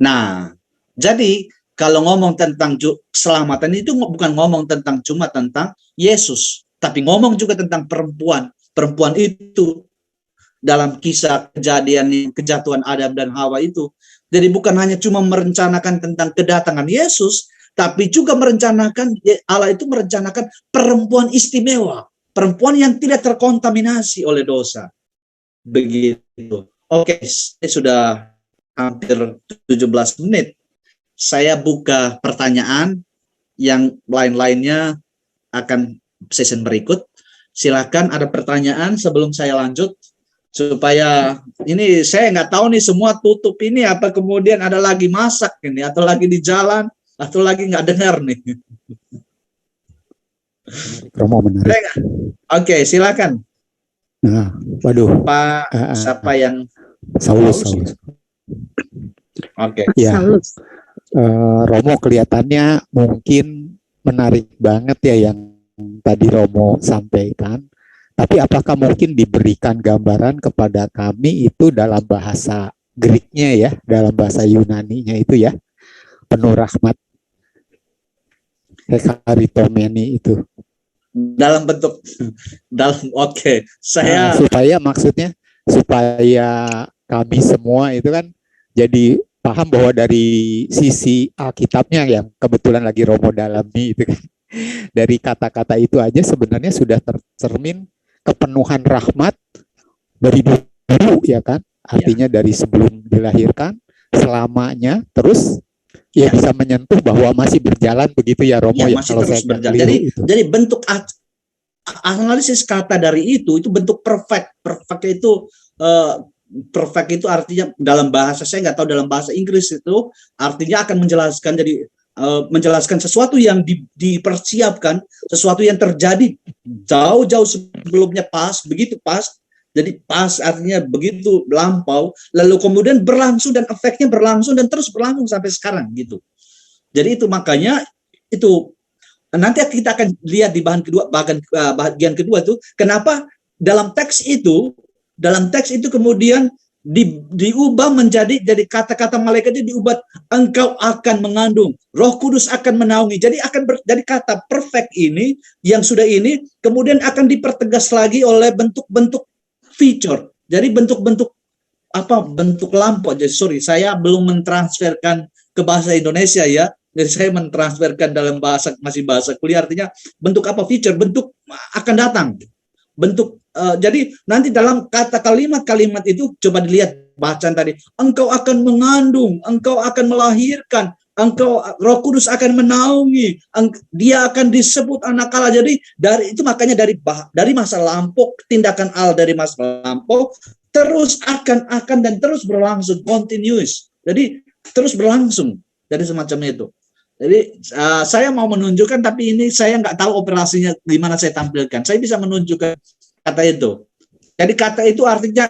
Nah, jadi kalau ngomong tentang keselamatan itu bukan ngomong cuma tentang Yesus, tapi ngomong juga tentang perempuan. Perempuan itu dalam kisah kejadian kejatuhan Adam dan Hawa itu. Jadi bukan hanya cuma merencanakan tentang kedatangan Yesus, tapi juga Allah itu merencanakan perempuan istimewa, perempuan yang tidak terkontaminasi oleh dosa. Begitu. Oke, ini sudah hampir 17 menit. Saya buka pertanyaan, yang lain-lainnya akan session berikut. Silakan ada pertanyaan sebelum saya lanjut, supaya ini saya nggak tahu nih semua tutup ini apa kemudian ada lagi masak ini atau lagi di jalan atau lagi nggak dengar nih. Romo menarik. Oke, silakan. Nah, waduh. Pak siapa yang Saulus. Oke. Ya. Romo kelihatannya mungkin menarik banget ya yang tadi Romo sampaikan. Tapi apakah mungkin diberikan gambaran kepada kami itu dalam bahasa Greeknya ya, dalam bahasa Yunaninya itu ya, penuh rahmat, hekaritomeni itu. Dalam bentuk oke. Saya supaya kami semua itu kan jadi paham bahwa dari sisi Alkitabnya yang kebetulan lagi Romo dalami itu kan, dari kata-kata itu aja sebenarnya sudah tercermin kepenuhan rahmat dari dulu ya kan, artinya dari sebelum dilahirkan selamanya, terus ya bisa menyentuh bahwa masih berjalan begitu ya Romo ya, masih terus berjalan. Jadi bentuk analisis kata dari itu bentuk perfect itu perfect itu artinya dalam bahasa, saya nggak tahu dalam bahasa Inggris itu artinya akan menjelaskan, jadi menjelaskan sesuatu yang dipersiapkan, sesuatu yang terjadi jauh-jauh sebelumnya begitu pas, jadi pas artinya begitu lampau, lalu kemudian berlangsung dan efeknya berlangsung dan terus berlangsung sampai sekarang gitu. Jadi itu makanya itu nanti kita akan lihat di bagian kedua itu kenapa dalam teks itu kemudian diubah menjadi kata-kata malaikatnya diubah, engkau akan mengandung, Roh Kudus akan menaungi. Jadi dari kata perfect ini yang sudah ini kemudian akan dipertegas lagi oleh bentuk-bentuk feature. Jadi bentuk-bentuk bentuk lampu. Jadi sorry, saya belum mentransferkan ke bahasa Indonesia ya. Jadi saya mentransferkan dalam bahasa kuliah, artinya bentuk feature, bentuk akan datang. Bentuk jadi nanti dalam kalimat-kalimat itu coba dilihat bacaan tadi, engkau akan mengandung, engkau akan melahirkan, Roh Kudus akan menaungi, dia akan disebut anak Allah. Jadi dari itu makanya dari masa lampau, tindakan Allah dari masa lampau terus akan dan terus berlangsung, continuous. Jadi terus berlangsung. Jadi semacam itu. Jadi saya mau menunjukkan, tapi ini saya nggak tahu operasinya gimana saya tampilkan. Saya bisa menunjukkan kata itu. Jadi kata itu artinya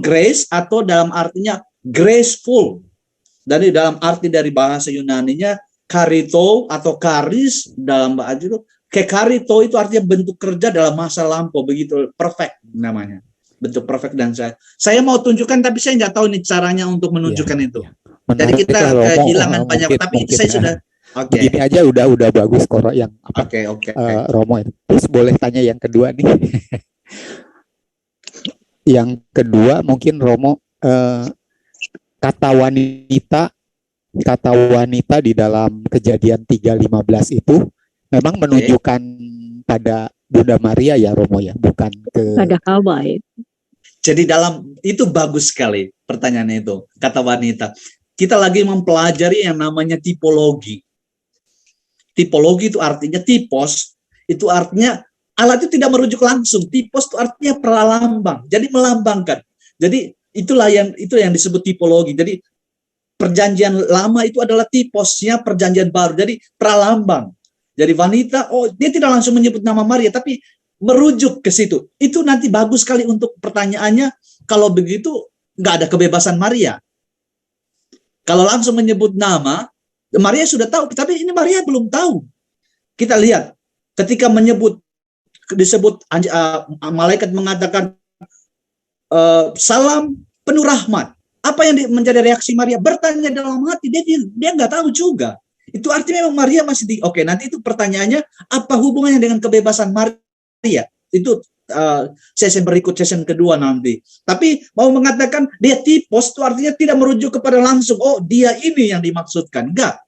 grace atau dalam artinya graceful. Dari dalam arti dari bahasa Yunaninya karito atau karis, dalam bahasa itu karito itu artinya bentuk kerja dalam masa lampau, begitu, perfect namanya. Bentuk perfect. Dan saya mau tunjukkan, tapi saya nggak tahu nih caranya untuk menunjukkan itu. Jadi kita kehilangan banyak, tapi saya sudah begini aja udah bagus kok yang Oke. Romo. Terus boleh tanya yang kedua nih. Yang kedua mungkin Romo, kata wanita di dalam Kejadian 3:15 itu memang menunjukkan pada Bunda Maria ya Romo ya, bukan ke Pada Hawa ya. Jadi itu bagus sekali pertanyaannya itu, kata wanita. Kita lagi mempelajari yang namanya tipologi. Tipologi itu artinya tipos, itu artinya Allah itu tidak merujuk langsung. Tipos itu artinya pralambang, jadi melambangkan. Jadi itu yang disebut tipologi. Jadi perjanjian lama itu adalah tiposnya perjanjian baru. Jadi pralambang. Jadi wanita, dia tidak langsung menyebut nama Maria, tapi merujuk ke situ. Itu nanti bagus sekali untuk pertanyaannya. Kalau begitu nggak ada kebebasan Maria. Kalau langsung menyebut nama, Maria sudah tahu, tapi ini Maria belum tahu. Kita lihat, ketika disebut malaikat mengatakan salam penuh rahmat. Apa yang menjadi reaksi Maria? Bertanya dalam hati, dia nggak tahu juga. Itu artinya memang Maria masih oke, nanti itu pertanyaannya, apa hubungannya dengan kebebasan Maria? Itu sesi berikut, sesi kedua nanti. Tapi mau mengatakan dia tipos itu artinya tidak merujuk kepada langsung, dia ini yang dimaksudkan. Enggak.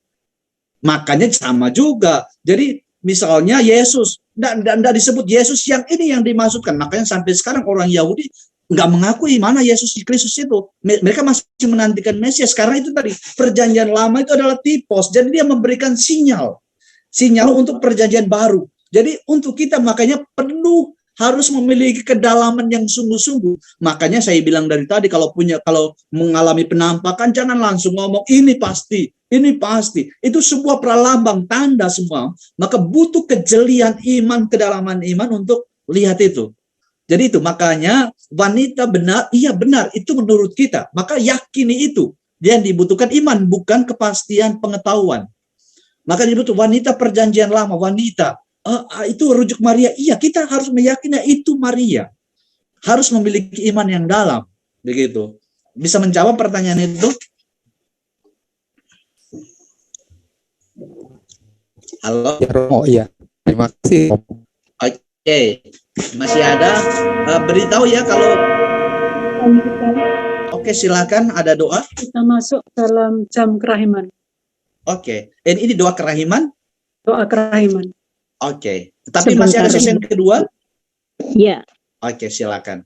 Makanya sama juga. Jadi misalnya Yesus, tidak disebut Yesus yang ini yang dimaksudkan. Makanya sampai sekarang orang Yahudi nggak mengakui mana Yesus Kristus itu. Mereka masih menantikan Mesias. Karena itu tadi, perjanjian lama itu adalah tipos. Jadi dia memberikan sinyal untuk perjanjian baru. Jadi untuk kita makanya perlu harus memiliki kedalaman yang sungguh-sungguh. Makanya saya bilang dari tadi, kalau mengalami penampakan jangan langsung ngomong ini pasti. Itu sebuah pralambang, tanda semua. Maka butuh kejelian iman, kedalaman iman untuk lihat itu. Jadi itu makanya wanita benar, iya benar, itu menurut kita. Maka yakini itu. Yang dibutuhkan iman, bukan kepastian pengetahuan. Maka dibutuhkan wanita perjanjian lama, wanita. Itu rujuk Maria. Iya, kita harus meyakini itu Maria. Harus memiliki iman yang dalam. Begitu. Bisa menjawab pertanyaan itu? Halo? ya Romo, iya. Terima kasih. Oke. Masih ada? Beritahu ya kalau... Oke, silakan. Ada doa? Kita masuk dalam jam kerahiman. Oke. Ini doa kerahiman? Doa kerahiman. Oke. Tapi masih ada sesi yang kedua? Ya. Oke, silakan.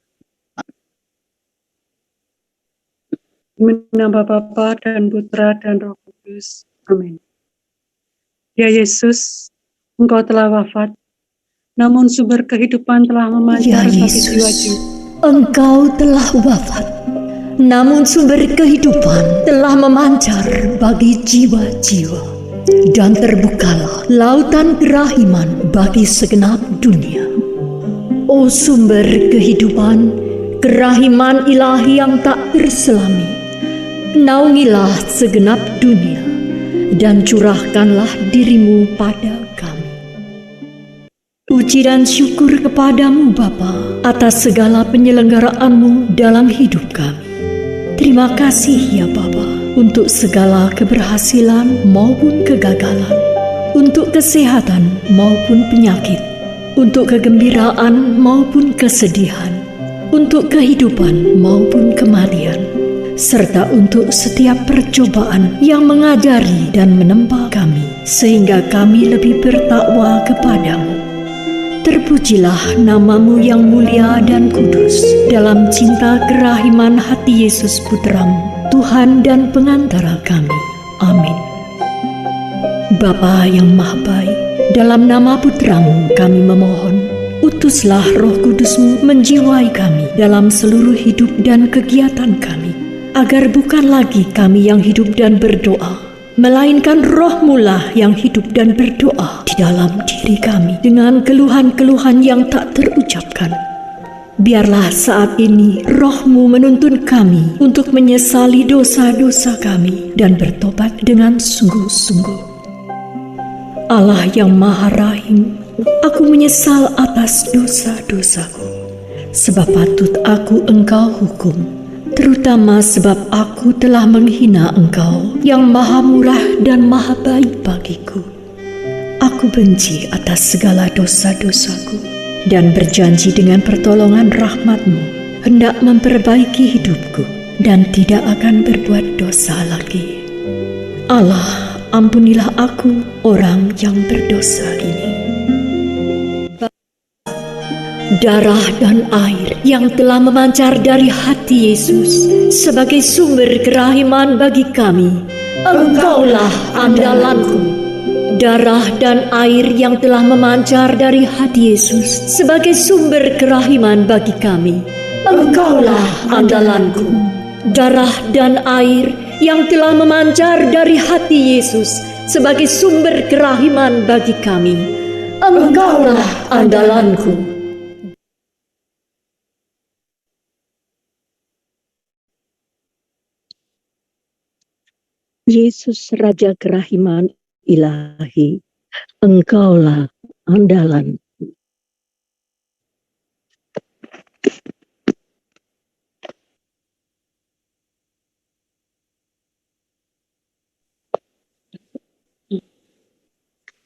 Nama Bapa dan Putra dan Roh Kudus. Amin. Ya Yesus, Engkau telah wafat, namun sumber kehidupan telah memancar bagi jiwa-jiwa. Engkau telah wafat, namun sumber kehidupan telah memancar bagi jiwa-jiwa. Dan terbukalah lautan kerahiman bagi segenap dunia. O sumber kehidupan, kerahiman ilahi yang tak terselami, naungilah segenap dunia dan curahkanlah dirimu pada kami. Puji dan syukur kepadamu Bapa atas segala penyelenggaraanmu dalam hidup kami. Terima kasih ya Bapa untuk segala keberhasilan maupun kegagalan, untuk kesehatan maupun penyakit, untuk kegembiraan maupun kesedihan, untuk kehidupan maupun kematian, serta untuk setiap percobaan yang mengajari dan menempa kami, sehingga kami lebih bertakwa kepadamu. Terpujilah namamu yang mulia dan kudus dalam cinta kerahiman hati Yesus Putramu, Tuhan dan pengantara kami. Amin. Bapa yang maha baik, dalam nama Putramu kami memohon, utuslah Roh Kudusmu menjiwai kami dalam seluruh hidup dan kegiatan kami, agar bukan lagi kami yang hidup dan berdoa, melainkan Roh-Mu lah yang hidup dan berdoa di dalam diri kami dengan keluhan-keluhan yang tak terucapkan. Biarlah saat ini Roh-Mu menuntun kami untuk menyesali dosa-dosa kami dan bertobat dengan sungguh-sungguh. Allah yang Maha Rahim, aku menyesal atas dosa-dosaku, sebab patut aku Engkau hukum, terutama sebab aku telah menghina Engkau yang Maha Murah dan Maha Baik bagiku. Aku benci atas segala dosa-dosaku dan berjanji dengan pertolongan rahmat-Mu hendak memperbaiki hidupku dan tidak akan berbuat dosa lagi. Allah, ampunilah aku orang yang berdosa ini. Darah dan air yang telah memancar dari hati Yesus sebagai sumber kerahiman bagi kami, Engkaulah andalanku. Darah dan air yang telah memancar dari hati Yesus sebagai sumber kerahiman bagi kami, Engkaulah andalanku. Darah dan air yang telah memancar dari hati Yesus sebagai sumber kerahiman bagi kami, Engkaulah andalanku. Yesus Raja Kerahiman Ilahi, Engkaulah andalan.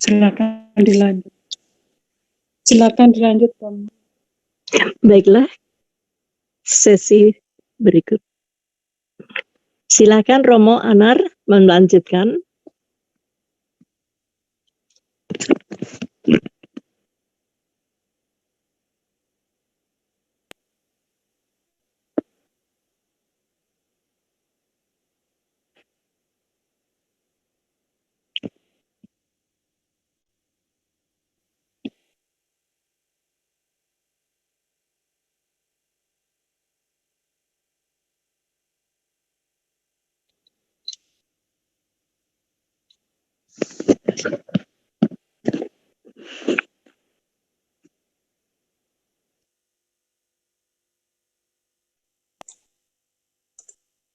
Silakan dilanjut, Om. Baiklah, sesi berikut. Silakan Romo Anar melanjutkan.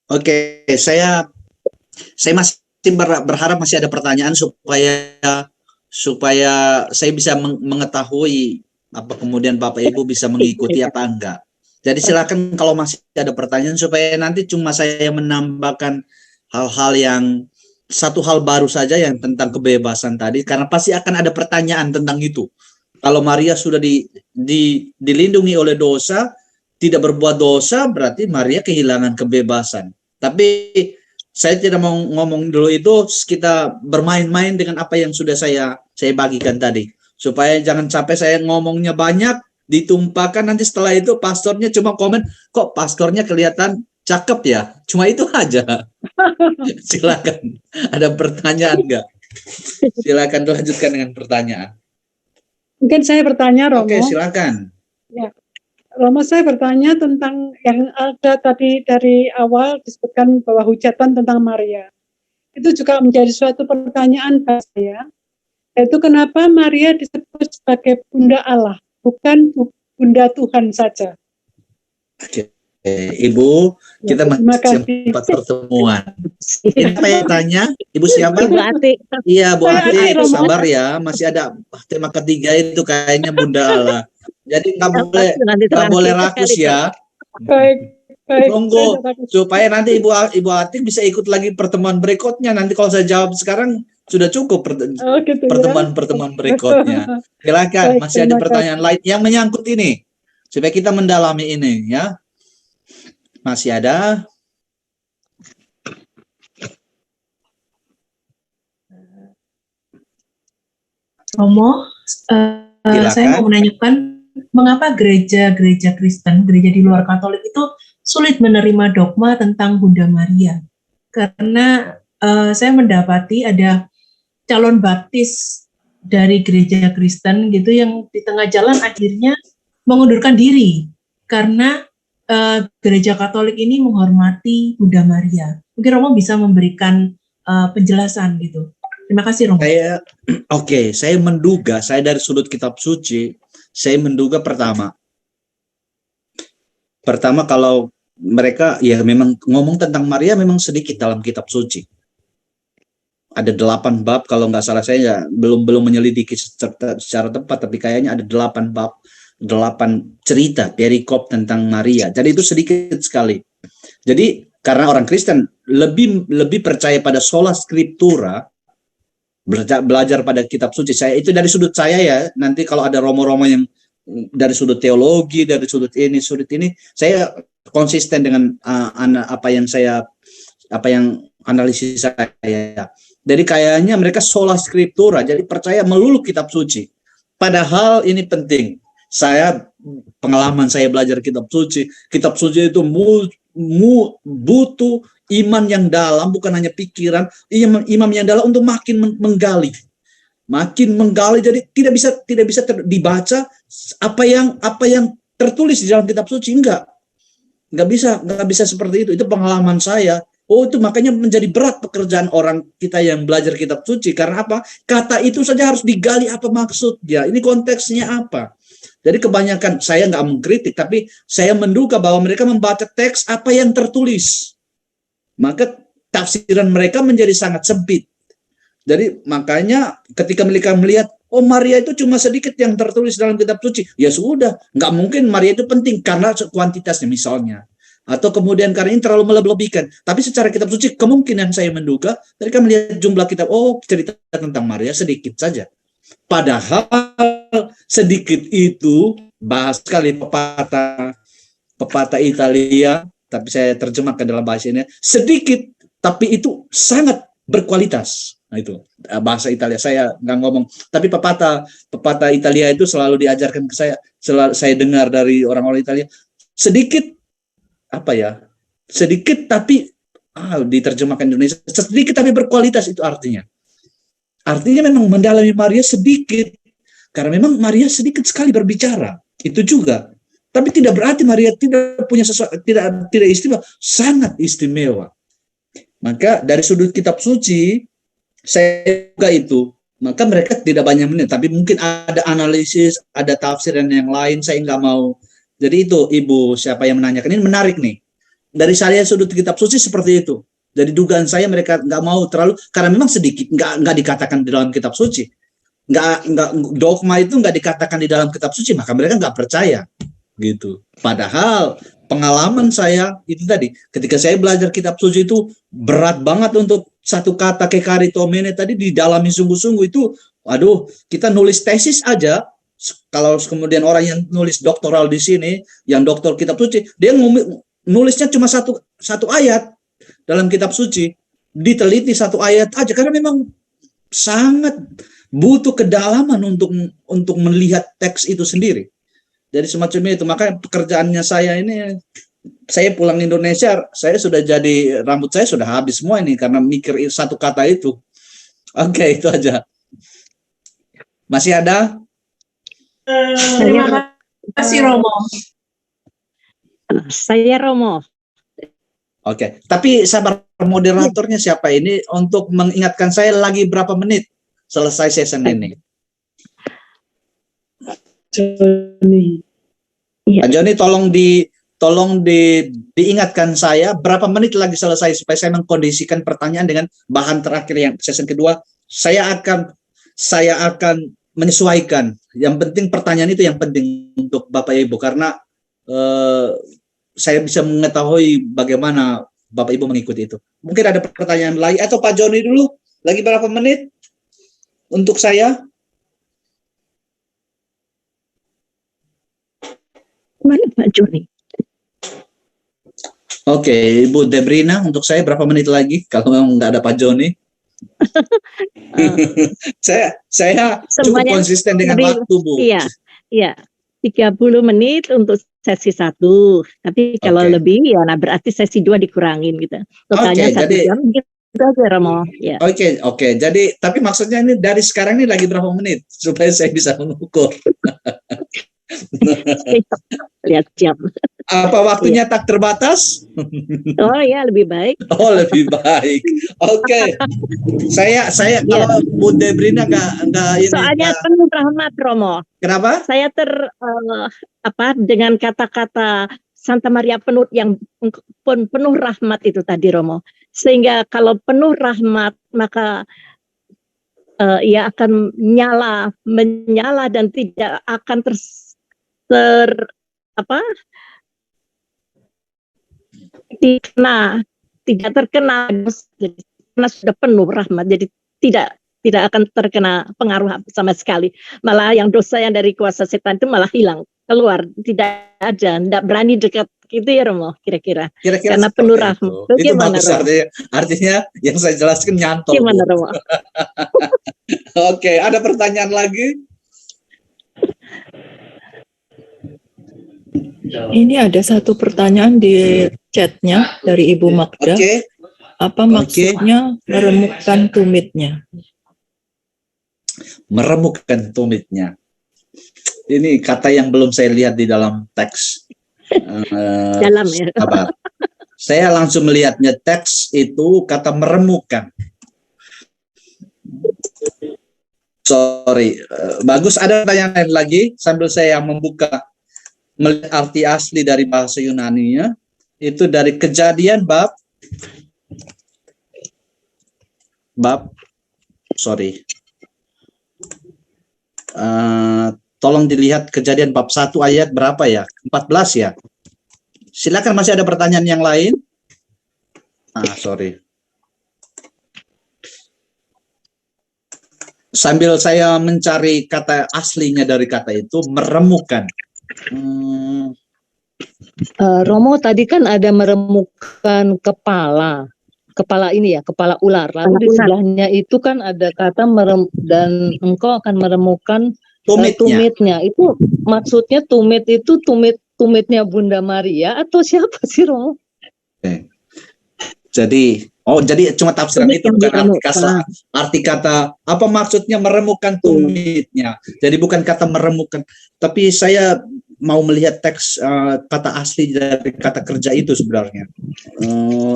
Oke, saya masih berharap masih ada pertanyaan supaya saya bisa mengetahui apa kemudian Bapak Ibu bisa mengikuti apa enggak. Jadi silakan kalau masih ada pertanyaan supaya nanti cuma saya menambahkan hal-hal yang satu hal baru saja yang tentang kebebasan tadi, karena pasti akan ada pertanyaan tentang itu. Kalau Maria sudah dilindungi oleh dosa, tidak berbuat dosa, berarti Maria kehilangan kebebasan. Tapi saya tidak mau ngomong dulu itu, kita bermain-main dengan apa yang sudah saya bagikan tadi. Supaya jangan sampai saya ngomongnya banyak, ditumpahkan nanti setelah itu pastornya cuma komen, kok pastornya kelihatan cakep ya? Cuma itu aja. Silakan. Ada pertanyaan enggak? Silakan lanjutkan dengan pertanyaan. Mungkin saya bertanya, Romo. Oke, silakan. Ya. Romo, saya bertanya tentang yang ada tadi dari awal disebutkan bahwa hujatan tentang Maria. Itu juga menjadi suatu pertanyaan bagi saya, yaitu kenapa Maria disebut sebagai Bunda Allah, bukan Bunda Tuhan saja. Oke. Ibu, kita Terima masih kasih. sempat pertemuan. Ini apa yang tanya? Ibu siapa? Ibu Ati. Iya, Bu Saya Ati, Ati, Romo. sabar ya. Masih ada tema ketiga itu kayaknya Bunda Ala. Jadi nggak boleh rakus ya. Baik, baik. Tunggu Saya dapat- supaya nanti Ibu Ati bisa ikut lagi pertemuan berikutnya. Nanti kalau saya jawab sekarang sudah cukup Oh, gitu ya. pertemuan berikutnya. Silakan, Baik, masih ada terima pertanyaan lain yang menyangkut ini supaya kita mendalami ini ya. Masih ada? Romo, Silakan. saya mau menanyakan mengapa gereja-gereja Kristen, gereja di luar Katolik itu sulit menerima dogma tentang Bunda Maria? Karena saya mendapati ada calon baptis dari gereja Kristen gitu yang di tengah jalan akhirnya mengundurkan diri karena gereja Katolik ini menghormati Bunda Maria. Mungkin Romo bisa memberikan penjelasan gitu. Terima kasih Romo. Saya menduga, saya dari sudut kitab suci, saya menduga pertama kalau mereka ya memang ngomong tentang Maria memang sedikit dalam kitab suci. Ada 8 bab kalau nggak salah, saya ya, belum menyelidiki secara tepat, tapi kayaknya ada 8 bab, 8 cerita perikop tentang Maria. Jadi itu sedikit sekali. Jadi karena orang Kristen lebih percaya pada sola scriptura, belajar pada kitab suci. Saya itu dari sudut saya ya. Nanti kalau ada romo-romo yang dari sudut teologi, dari sudut ini, saya konsisten dengan apa yang analisis saya. Jadi kayaknya mereka sola scriptura, jadi percaya melulu kitab suci. Padahal ini penting. Pengalaman saya belajar kitab suci itu butuh iman yang dalam, bukan hanya pikiran, iman yang dalam untuk makin menggali. Jadi tidak bisa dibaca apa yang tertulis di dalam kitab suci, enggak bisa seperti itu. Itu pengalaman saya. Itu makanya menjadi berat pekerjaan orang kita yang belajar kitab suci. Karena apa? Kata itu saja harus digali apa maksudnya. Ini konteksnya apa? Jadi kebanyakan saya nggak mengkritik, tapi saya menduga bahwa mereka membaca teks apa yang tertulis. Maka tafsiran mereka menjadi sangat sempit. Jadi makanya ketika mereka melihat, Maria itu cuma sedikit yang tertulis dalam kitab suci. Ya sudah, nggak mungkin Maria itu penting karena kuantitasnya misalnya. Atau kemudian karena ini terlalu melebih-lebihkan. Tapi secara kitab suci kemungkinan saya menduga mereka melihat jumlah kitab, cerita tentang Maria sedikit saja. Padahal sedikit itu bahas sekali pepatah Italia, tapi saya terjemahkan dalam bahasa ini, sedikit tapi itu sangat berkualitas. Nah itu bahasa Italia, saya nggak ngomong, tapi pepatah Italia itu selalu diajarkan ke saya dengar dari orang-orang Italia, sedikit tapi diterjemahkan Indonesia, sedikit tapi berkualitas. Itu artinya memang mendalami Maria sedikit, karena memang Maria sedikit sekali berbicara, itu juga. Tapi tidak berarti Maria tidak punya sesuatu, tidak istimewa, sangat istimewa. Maka dari sudut kitab suci, saya juga itu. Maka mereka tidak banyak menit, tapi mungkin ada analisis, ada tafsiran yang lain, saya nggak mau. Jadi itu Ibu, siapa yang menanyakan ini menarik nih. Dari saya sudut kitab suci seperti itu. Jadi dugaan saya mereka nggak mau terlalu, karena memang sedikit, nggak dikatakan di dalam kitab suci. Nggak dogma itu nggak dikatakan di dalam kitab suci, maka mereka nggak percaya. Gitu. Padahal pengalaman saya itu tadi, ketika saya belajar kitab suci itu berat banget untuk satu kata kekaritomene tadi didalami sungguh-sungguh itu. Kita nulis tesis aja. Kalau kemudian orang yang nulis doktoral di sini, yang doktor kitab suci, dia nulisnya cuma satu ayat dalam kitab suci, diteliti satu ayat aja, karena memang sangat butuh kedalaman untuk melihat teks itu sendiri. Jadi semacam itu. Makanya pekerjaannya saya ini, saya pulang Indonesia, saya sudah jadi, rambut saya sudah habis semua ini karena mikir satu kata itu. Oke, itu aja. Masih ada? Terima kasih Romo. Saya Romo. Oke, tapi sabar, moderatornya siapa ini untuk mengingatkan saya lagi berapa menit selesai session ini? Joni. Iya. Joni, tolong diingatkan saya berapa menit lagi selesai supaya saya mengkondisikan pertanyaan dengan bahan terakhir yang sesi kedua. Saya akan menyesuaikan. Yang penting pertanyaan itu yang penting untuk Bapak Ibu karena saya bisa mengetahui bagaimana Bapak Ibu mengikuti itu. Mungkin ada pertanyaan lagi atau Pak Joni dulu. Lagi berapa menit untuk saya? Mana Pak Joni? Oke, Ibu Debrina, untuk saya berapa menit lagi kalau memang nggak ada Pak Joni? saya cukup Semuanya konsisten dengan lebih- waktu, Bu. Iya. 30 menit untuk sesi 1. Tapi kalau Oke. lebih ya berarti sesi 2 dikurangin gitu. Totalnya Oke, 1 jadi- jam gitu aja Romo. Ya. Oke. Jadi, tapi maksudnya ini dari sekarang ini lagi berapa menit supaya saya bisa mengukur. Lihat jam. Apa waktunya tak terbatas? Oh ya, lebih baik. Oh, lebih baik. Oke. Saya kalau Bu Debrina nggak ini. Soalnya nggak- penuh rahmat Romo. Kenapa? Saya dengan kata-kata Santa Maria penuh yang penuh rahmat itu tadi Romo. Sehingga kalau penuh rahmat maka ia akan menyala dan tidak akan tidak terkena karena sudah penuh rahmat, jadi tidak akan terkena pengaruh sama sekali. Malah yang dosa yang dari kuasa setan itu malah hilang, keluar, tidak ada, tidak berani dekat gitu ya Romo, kira-kira. Kira-kira Karena seperti penuh itu. rahmat. Itu Bagaimana, bagus Romo? artinya yang saya jelaskan nyantol. Bu. Gimana Romo? Oke, ada pertanyaan lagi? Ini ada satu pertanyaan di chatnya dari Ibu Magda. Oke. Apa maksudnya meremukkan tumitnya? Meremukkan tumitnya. Ini kata yang belum saya lihat di dalam teks. Dalam ya. Sabar. Saya langsung melihatnya teks itu kata meremukkan. Sorry, bagus. Ada pertanyaan lain lagi sambil saya membuka melihat arti asli dari bahasa Yunani-nya. Itu dari Kejadian bab tolong dilihat Kejadian bab 1 ayat berapa ya? 14 ya. Silakan, masih ada pertanyaan yang lain? Sorry. Sambil saya mencari kata aslinya dari kata itu, meremukkan. Romo tadi kan ada meremukkan kepala ini ya, kepala ular. Lalu di sebelahnya itu kan ada kata dan engkau akan meremukkan tumitnya. Itu maksudnya tumit itu tumitnya Bunda Maria atau siapa sih Romo? Jadi cuma tafsiran itu bukan arti kata apa maksudnya meremukkan tumitnya. Jadi bukan kata meremukkan, tapi saya mau melihat teks kata asli dari kata kerja itu sebenarnya.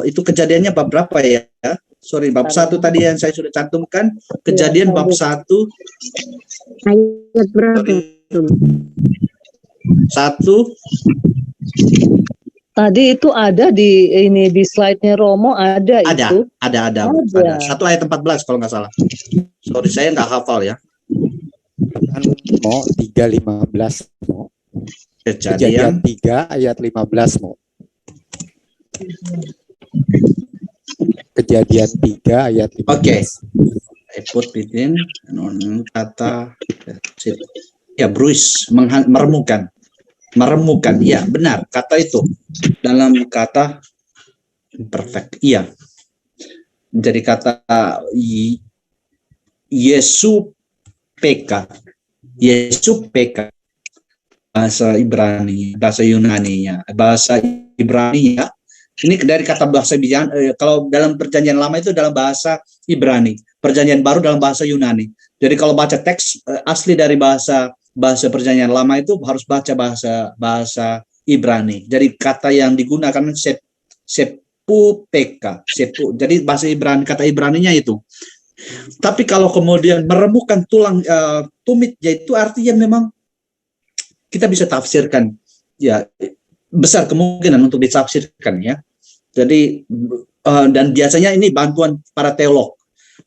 Itu kejadiannya bab berapa ya? Sorry, bab 1 tadi yang saya sudah cantumkan. Kejadian bab 1 ayat berapa? 1. Tadi itu ada di slide-nya Romo ada itu. Ada. 1 ayat 14 kalau nggak salah. Sorry, saya nggak hafal ya. Mau 3:15 mau. Kejadian 3 ayat 15 mau. Kejadian 3 ayat 15. Oke. I put within kata ya bruise meremukkan, iya benar kata itu dalam kata perfect, iya. Jadi kata Yesu PK bahasa Ibrani, bahasa Yunani-nya, bahasa Ibrani ya. Ini dari kata bahasa Ibrani, kalau dalam perjanjian lama itu dalam bahasa Ibrani, perjanjian baru dalam bahasa Yunani. Jadi kalau baca teks asli dari bahasa perjanjian lama itu harus baca bahasa Ibrani. Jadi kata yang digunakan sepu peka, sepu. Jadi bahasa Ibrani, kata Ibraninya itu. Tapi kalau kemudian meremukkan tulang tumit, yaitu artinya memang kita bisa tafsirkan ya besar kemungkinan untuk ditafsirkan ya. Jadi dan biasanya ini bantuan para teolog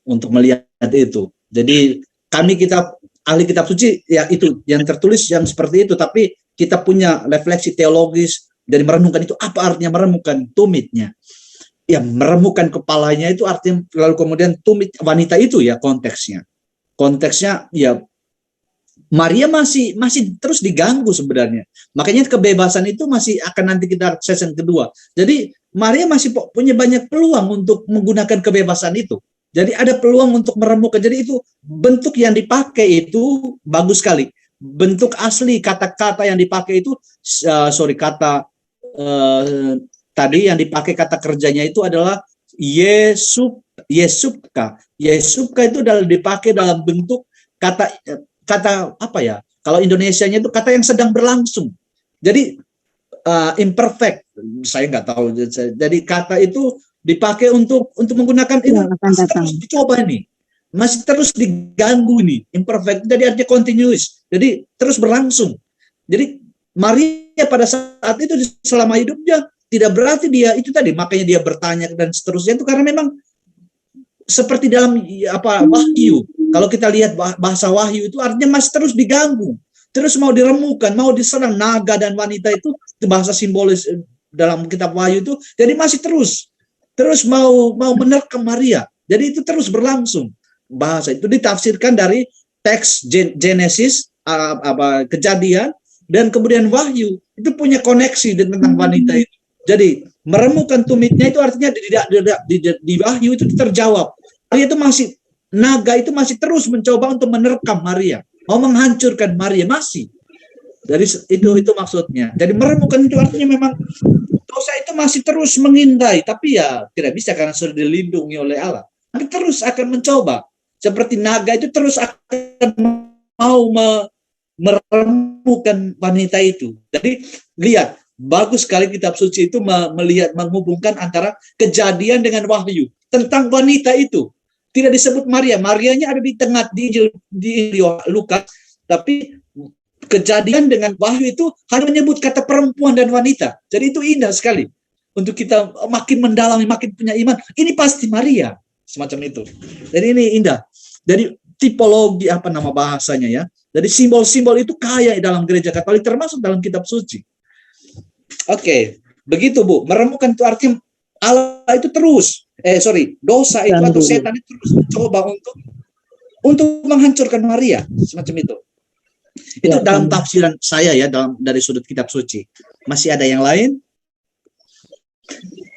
untuk melihat itu. Jadi kita ahli kitab suci ya itu yang tertulis yang seperti itu, tapi kita punya refleksi teologis dari merenungkan itu apa artinya merenungkan tumitnya. Ya meremukan kepalanya itu artinya lalu kemudian tumit wanita itu ya konteksnya. Konteksnya ya Maria masih terus diganggu sebenarnya. Makanya kebebasan itu masih akan nanti kita sesi kedua. Jadi Maria masih punya banyak peluang untuk menggunakan kebebasan itu. Jadi ada peluang untuk meremukan. Jadi itu bentuk yang dipakai itu bagus sekali. Bentuk asli kata-kata yang dipakai itu tadi yang dipakai kata kerjanya itu adalah Yesubka. Yesubka itu dipakai dalam bentuk kata apa ya? Kalau Indonesianya itu kata yang sedang berlangsung. Jadi imperfect, saya nggak tahu. Jadi kata itu dipakai untuk menggunakan ini masih terus dicoba nih, masih terus diganggu nih, imperfect. Jadi artinya continuous. Jadi terus berlangsung. Jadi Maria pada saat itu selama hidupnya tidak berarti dia itu tadi, makanya dia bertanya dan seterusnya itu karena memang seperti dalam wahyu. Kalau kita lihat bahasa wahyu itu artinya masih terus diganggu. Terus mau diremukan, mau diserang naga dan wanita itu bahasa simbolis dalam kitab Wahyu itu. Jadi masih terus mau menerkam Maria. Jadi itu terus berlangsung. Bahasa itu ditafsirkan dari teks Genesis, Kejadian, dan kemudian Wahyu. Itu punya koneksi tentang wanita itu. Jadi meremukan tumitnya itu artinya di Wahyu itu terjawab. Maria itu naga itu masih terus mencoba untuk menerkam Maria. Mau menghancurkan Maria masih. Dari itu maksudnya. Jadi meremukan itu artinya memang dosa itu masih terus mengintai, tapi ya tidak bisa karena sudah dilindungi oleh Allah. Tapi terus akan mencoba. Seperti naga itu terus akan mau meremukan wanita itu. Jadi lihat, bagus sekali kitab suci itu menghubungkan antara Kejadian dengan Wahyu tentang wanita itu. Tidak disebut Maria. Marianya ada di tengah di Lukas, tapi Kejadian dengan Wahyu itu hanya menyebut kata perempuan dan wanita. Jadi itu indah sekali untuk kita makin mendalami, makin punya iman. Ini pasti Maria, semacam itu. Jadi ini indah. Jadi tipologi bahasanya ya. Jadi simbol-simbol itu kaya dalam gereja Katolik, termasuk dalam kitab suci. Oke, begitu Bu. Meremukan itu artinya Allah itu terus. Dosa itu atau setan itu terus mencoba untuk menghancurkan Maria, semacam itu. Itu dalam tafsiran saya ya, dari sudut kitab suci. Masih ada yang lain?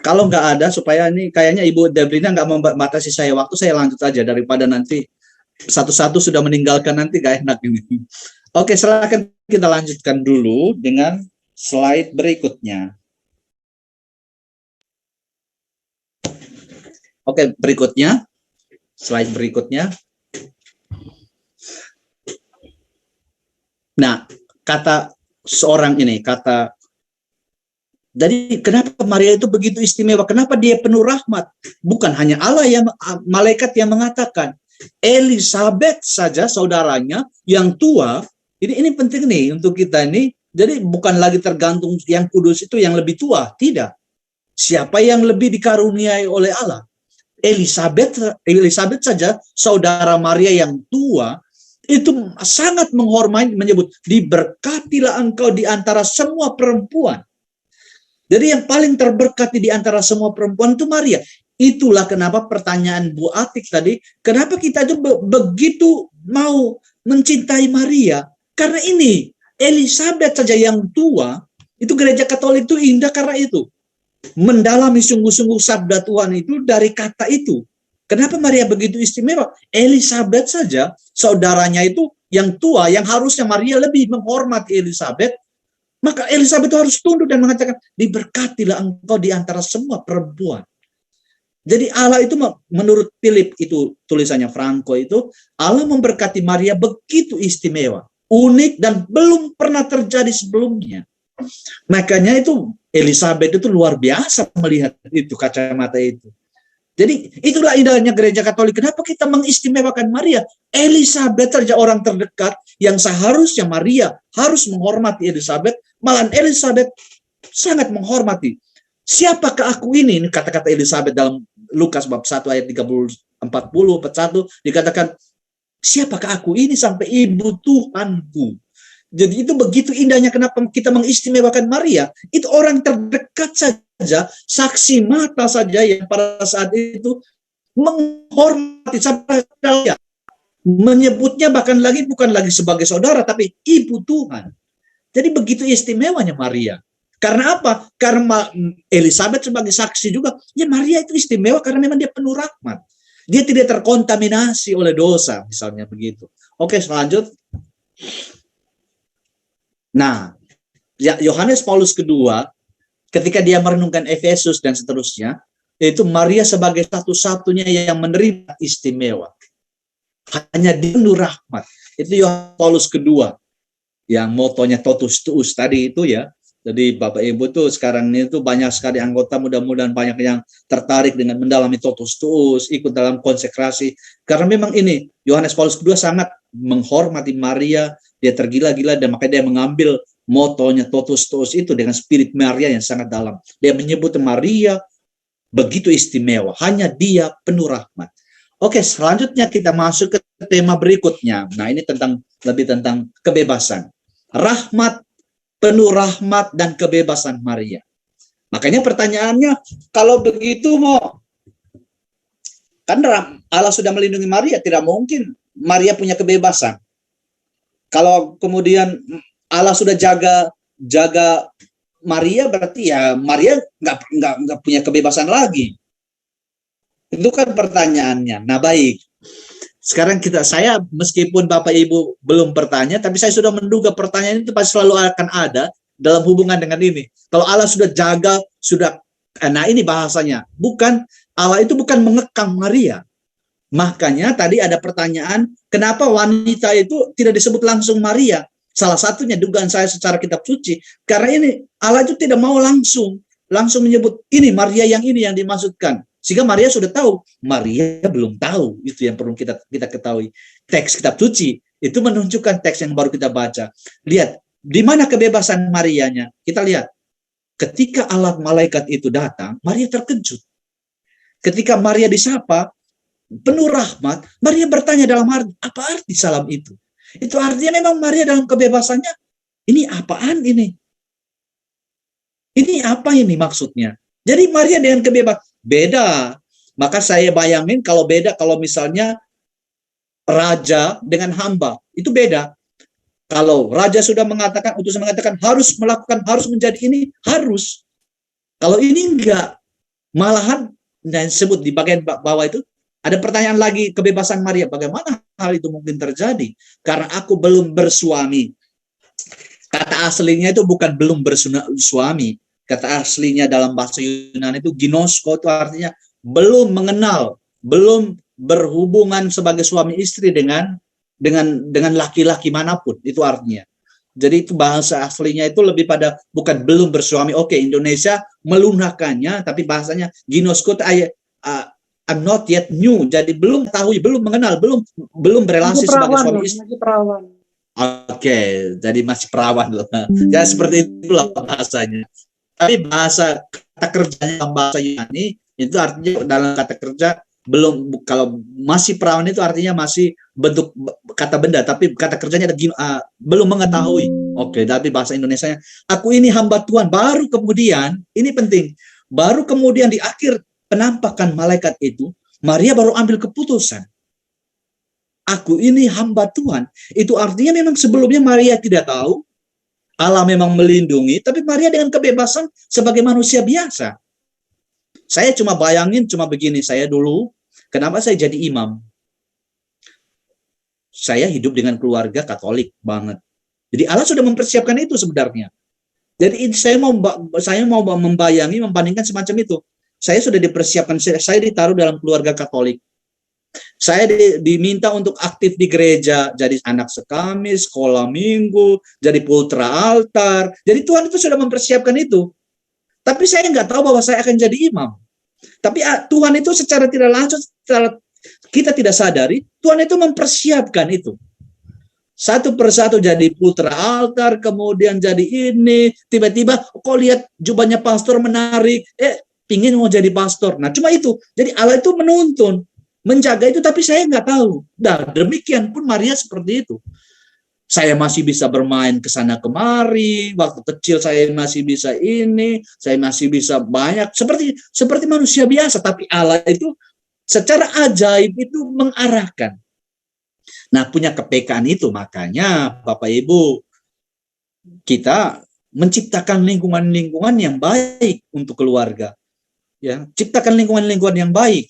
Kalau nggak ada, supaya ini kayaknya Ibu Debrina nggak membatasi saya waktu, saya lanjut aja daripada nanti satu-satu sudah meninggalkan, nanti nggak enak ini. Oke, silakan kita lanjutkan dulu dengan slide berikutnya. Oke, berikutnya, slide berikutnya. Nah, kata seorang ini, jadi kenapa Maria itu begitu istimewa? Kenapa dia penuh rahmat? Bukan hanya Allah yang, malaikat yang mengatakan. Elizabeth saja saudaranya yang tua, ini penting nih untuk kita ini. Jadi bukan lagi tergantung yang kudus itu yang lebih tua, tidak. Siapa yang lebih dikaruniai oleh Allah? Elizabeth saja, saudara Maria yang tua, itu sangat menghormati, menyebut, diberkatilah engkau di antara semua perempuan. Jadi yang paling terberkati di antara semua perempuan itu Maria. Itulah kenapa pertanyaan Bu Atik tadi, kenapa kita itu begitu mau mencintai Maria? Karena ini, Elizabeth saja yang tua, itu gereja Katolik itu indah karena itu. Mendalami sungguh-sungguh sabda Tuhan itu dari kata itu. Kenapa Maria begitu istimewa? Elizabeth saja, saudaranya itu yang tua, yang harusnya Maria lebih menghormati Elizabeth, maka Elizabeth itu harus tunduk dan mengatakan, diberkatilah engkau di antara semua perempuan. Jadi Allah itu menurut Philip itu tulisannya Franco itu, Allah memberkati Maria begitu istimewa, unik dan belum pernah terjadi sebelumnya. Makanya itu Elizabeth itu luar biasa melihat itu kacamata itu. Jadi itulah indahnya gereja Katolik. Kenapa kita mengistimewakan Maria? Elizabeth saja orang terdekat yang seharusnya Maria harus menghormati Elizabeth. Malah Elizabeth sangat menghormati. Siapakah aku ini? Ini kata-kata Elizabeth dalam Lukas bab 1 ayat 41 dikatakan, siapakah aku ini sampai ibu Tuhanku. Jadi itu begitu indahnya kenapa kita mengistimewakan Maria. Itu orang terdekat saja, saksi mata saja yang pada saat itu menghormati sampai menyebutnya bahkan lagi bukan lagi sebagai saudara tapi ibu Tuhan. Jadi begitu istimewanya Maria. Karena apa? Karena Elizabeth sebagai saksi juga, ya Maria itu istimewa karena memang dia penuh rahmat. Dia tidak terkontaminasi oleh dosa, misalnya begitu. Oke, selanjut. Nah, Yohanes Paulus kedua, ketika dia merenungkan Efesus dan seterusnya, itu Maria sebagai satu-satunya yang menerima istimewa. Hanya dia penuh rahmat. Itu Yohanes Paulus kedua, yang motonya totus tuus tadi itu ya. Jadi Bapak Ibu tuh sekarang ini tuh banyak sekali anggota, mudah-mudahan banyak yang tertarik dengan mendalami totus tuus, ikut dalam konsekrasi. Karena memang ini, Yohanes Paulus kedua sangat menghormati Maria, dia tergila-gila dan makanya dia mengambil motonya totus tuus itu dengan spirit Maria yang sangat dalam. Dia menyebut Maria begitu istimewa, hanya dia penuh rahmat. Oke, selanjutnya kita masuk ke tema berikutnya. Nah, ini lebih tentang kebebasan. Rahmat, penuh rahmat dan kebebasan Maria. Makanya pertanyaannya, kalau begitu kan Allah sudah melindungi Maria, tidak mungkin Maria punya kebebasan. Kalau kemudian Allah sudah jaga Maria, berarti ya Maria nggak punya kebebasan lagi. Itu kan pertanyaannya. Nah, baik. Sekarang saya meskipun Bapak Ibu belum bertanya, tapi saya sudah menduga pertanyaan itu pasti selalu akan ada dalam hubungan dengan ini. Kalau Allah sudah jaga, nah ini bahasanya. Allah itu bukan mengekang Maria. Makanya tadi ada pertanyaan, kenapa wanita itu tidak disebut langsung Maria? Salah satunya dugaan saya secara kitab suci, karena ini Allah itu tidak mau langsung menyebut ini Maria yang ini yang dimaksudkan. Sehingga Maria sudah tahu, Maria belum tahu. Itu yang perlu kita ketahui. Teks kitab suci itu menunjukkan teks yang baru kita baca. Lihat, di mana kebebasan Marianya? Kita lihat, ketika alat malaikat itu datang, Maria terkejut. Ketika Maria disapa, penuh rahmat, Maria bertanya dalam arti, apa arti salam itu? Itu artinya memang Maria dalam kebebasannya, ini apaan ini? Ini apa ini maksudnya? Jadi Maria dengan kebebasan, beda. Maka saya bayangin kalau misalnya raja dengan hamba, itu beda. Kalau raja sudah mengatakan, utusan mengatakan harus menjadi ini, harus. Kalau ini enggak, malahan dan sebut di bagian bawah itu, ada pertanyaan lagi, kebebasan Maria, bagaimana hal itu mungkin terjadi? Karena aku belum bersuami. Kata aslinya itu bukan belum bersuami. Kata aslinya dalam bahasa Yunani itu ginosko, itu artinya belum mengenal, belum berhubungan sebagai suami istri dengan laki-laki manapun, itu artinya. Jadi itu bahasa aslinya itu lebih pada bukan belum bersuami. Oke, Indonesia melunakkannya, tapi bahasanya ginosko I'm not yet new. Jadi belum tahu, belum mengenal, belum berelasi sebagai suami istri. Masih perawan. Oke, jadi masih perawan loh. Ya seperti itulah bahasanya. Tapi bahasa kata kerjanya dalam bahasa Yunani itu artinya dalam kata kerja belum, kalau masih perawan itu artinya masih bentuk kata benda, tapi kata kerjanya ada belum mengetahui. Oke, tapi bahasa Indonesianya aku ini hamba Tuhan. Baru kemudian, ini penting, baru kemudian di akhir penampakan malaikat itu, Maria baru ambil keputusan. Aku ini hamba Tuhan. Itu artinya memang sebelumnya Maria tidak tahu, Allah memang melindungi, tapi Maria dengan kebebasan sebagai manusia biasa. Saya cuma bayangin, cuma begini, saya dulu, kenapa saya jadi imam? Saya hidup dengan keluarga Katolik banget. Jadi Allah sudah mempersiapkan itu sebenarnya. Jadi saya mau membandingkan semacam itu. Saya sudah dipersiapkan, saya ditaruh dalam keluarga Katolik. Saya diminta untuk aktif di gereja, jadi anak sekamis, sekolah minggu, jadi putra altar. Jadi Tuhan itu sudah mempersiapkan itu. Tapi saya nggak tahu bahwa saya akan jadi imam. Tapi Tuhan itu secara tidak langsung, secara kita tidak sadari, Tuhan itu mempersiapkan itu. Satu persatu jadi putra altar, kemudian jadi ini, tiba-tiba kok lihat jubahnya pastor menarik, pingin mau jadi pastor. Nah, cuma itu. Jadi Allah itu menuntun, menjaga itu, tapi saya nggak tahu. Nah, demikian pun Maria seperti itu. Saya masih bisa bermain ke sana kemari, waktu kecil saya masih bisa ini, saya masih bisa banyak, seperti manusia biasa, tapi Allah itu secara ajaib itu mengarahkan. Nah, punya kepekaan itu, makanya Bapak Ibu, kita menciptakan lingkungan-lingkungan yang baik untuk keluarga. Ya, ciptakan lingkungan-lingkungan yang baik.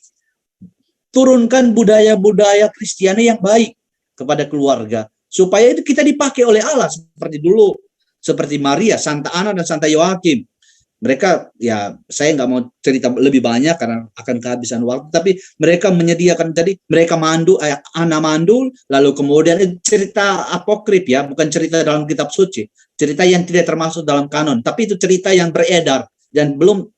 Turunkan budaya-budaya Kristiani yang baik kepada keluarga, supaya itu kita dipakai oleh Allah seperti dulu, seperti Maria, Santa Ana dan Santa Yoakim. Mereka, ya saya nggak mau cerita lebih banyak karena akan kehabisan waktu, tapi mereka menyediakan, jadi mereka mandu, Ana mandul, lalu kemudian cerita apokrif, ya, bukan cerita dalam kitab suci, cerita yang tidak termasuk dalam kanon, tapi itu cerita yang beredar dan belum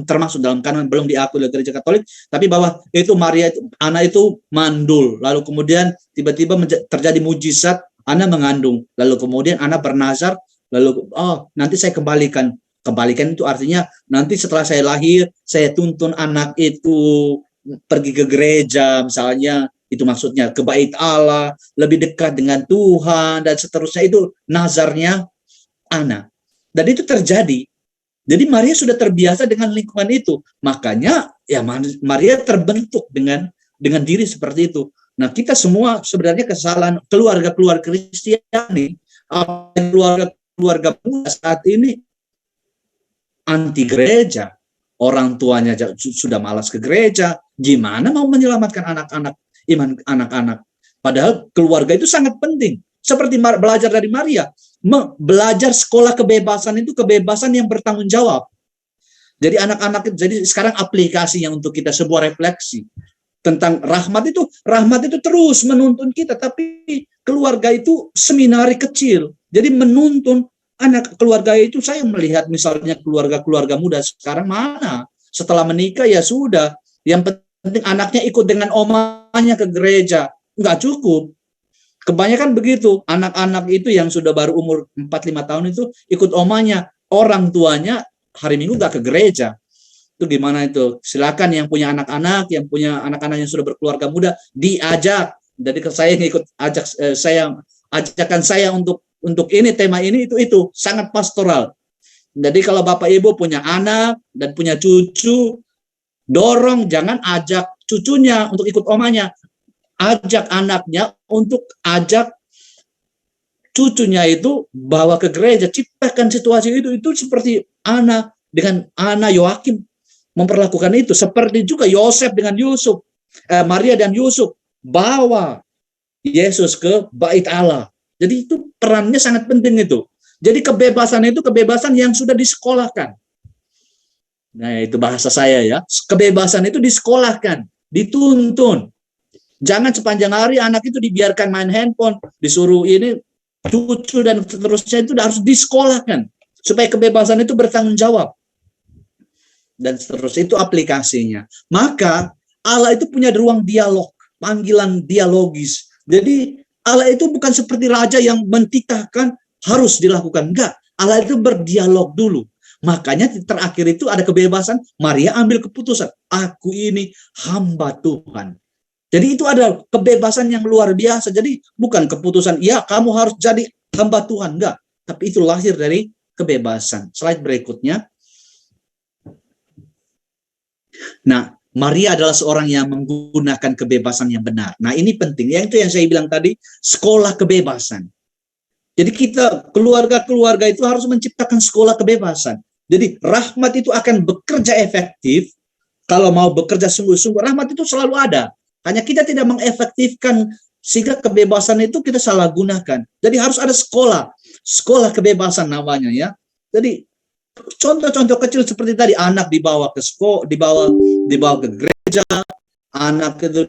termasuk dalam kanon, belum diakui oleh gereja Katolik, tapi bahwa itu Maria, Ana itu mandul, lalu kemudian tiba-tiba terjadi mujizat, Ana mengandung, lalu kemudian Ana bernazar, lalu nanti saya kembalikan itu artinya nanti setelah saya lahir, saya tuntun anak itu pergi ke gereja misalnya, itu maksudnya ke bait Allah, lebih dekat dengan Tuhan dan seterusnya, itu nazarnya anak. Dan itu terjadi. Jadi Maria sudah terbiasa dengan lingkungan itu. Makanya ya Maria terbentuk dengan diri seperti itu. Nah, kita semua sebenarnya kesalahan keluarga-keluarga Kristiani, keluarga muda saat ini anti gereja, orang tuanya sudah malas ke gereja, gimana mau menyelamatkan anak-anak, iman anak-anak? Padahal keluarga itu sangat penting. Seperti belajar dari Maria, belajar sekolah kebebasan itu kebebasan yang bertanggung jawab. Jadi anak-anak, jadi sekarang aplikasi yang untuk kita sebuah refleksi tentang rahmat itu terus menuntun kita, tapi keluarga itu seminari kecil, jadi menuntun anak keluarga itu. Saya melihat misalnya keluarga-keluarga muda sekarang, mana setelah menikah ya sudah, yang penting anaknya ikut dengan omanya ke gereja, nggak cukup. Kebanyakan begitu, anak-anak itu yang sudah baru umur 4-5 tahun itu ikut omanya, orang tuanya hari Minggu nggak ke gereja. Itu gimana itu? Silakan yang punya anak-anak, yang sudah berkeluarga muda, diajak. Jadi saya ikut ajakan saya untuk ini, tema ini itu sangat pastoral. Jadi kalau Bapak Ibu punya anak dan punya cucu, dorong, jangan ajak cucunya untuk ikut omanya, ajak anaknya untuk ajak cucunya itu bawa ke gereja, ciptakan situasi itu seperti Ana dengan Ana Yoakim memperlakukan itu, seperti juga Yosef dengan Yusuf, Maria dan Yusuf bawa Yesus ke bait Allah. Jadi itu perannya sangat penting itu. Jadi kebebasan itu kebebasan yang sudah disekolahkan. Nah, itu bahasa saya ya. Kebebasan itu disekolahkan, dituntun. Jangan sepanjang hari anak itu dibiarkan main handphone, disuruh ini, cucu dan seterusnya, itu harus disekolahkan supaya kebebasan itu bertanggung jawab. Dan seterusnya, itu aplikasinya. Maka Allah itu punya ruang dialog, panggilan dialogis. Jadi Allah itu bukan seperti raja yang mentitahkan harus dilakukan. Enggak, Allah itu berdialog dulu. Makanya terakhir itu ada kebebasan, Maria ambil keputusan, aku ini hamba Tuhan. Jadi itu ada kebebasan yang luar biasa. Jadi bukan keputusan, ya kamu harus jadi hamba Tuhan, enggak. Tapi itu lahir dari kebebasan. Slide berikutnya. Nah, Maria adalah seorang yang menggunakan kebebasan yang benar. Nah, ini penting. Yang itu yang saya bilang tadi, sekolah kebebasan. Jadi kita, keluarga-keluarga itu harus menciptakan sekolah kebebasan. Jadi rahmat itu akan bekerja efektif. Kalau mau bekerja sungguh-sungguh, rahmat itu selalu ada. Hanya kita tidak mengefektifkan, sehingga kebebasan itu kita salah gunakan. Jadi harus ada sekolah kebebasan namanya ya. Jadi contoh-contoh kecil seperti tadi, anak dibawa ke sekolah, dibawa ke gereja, anak itu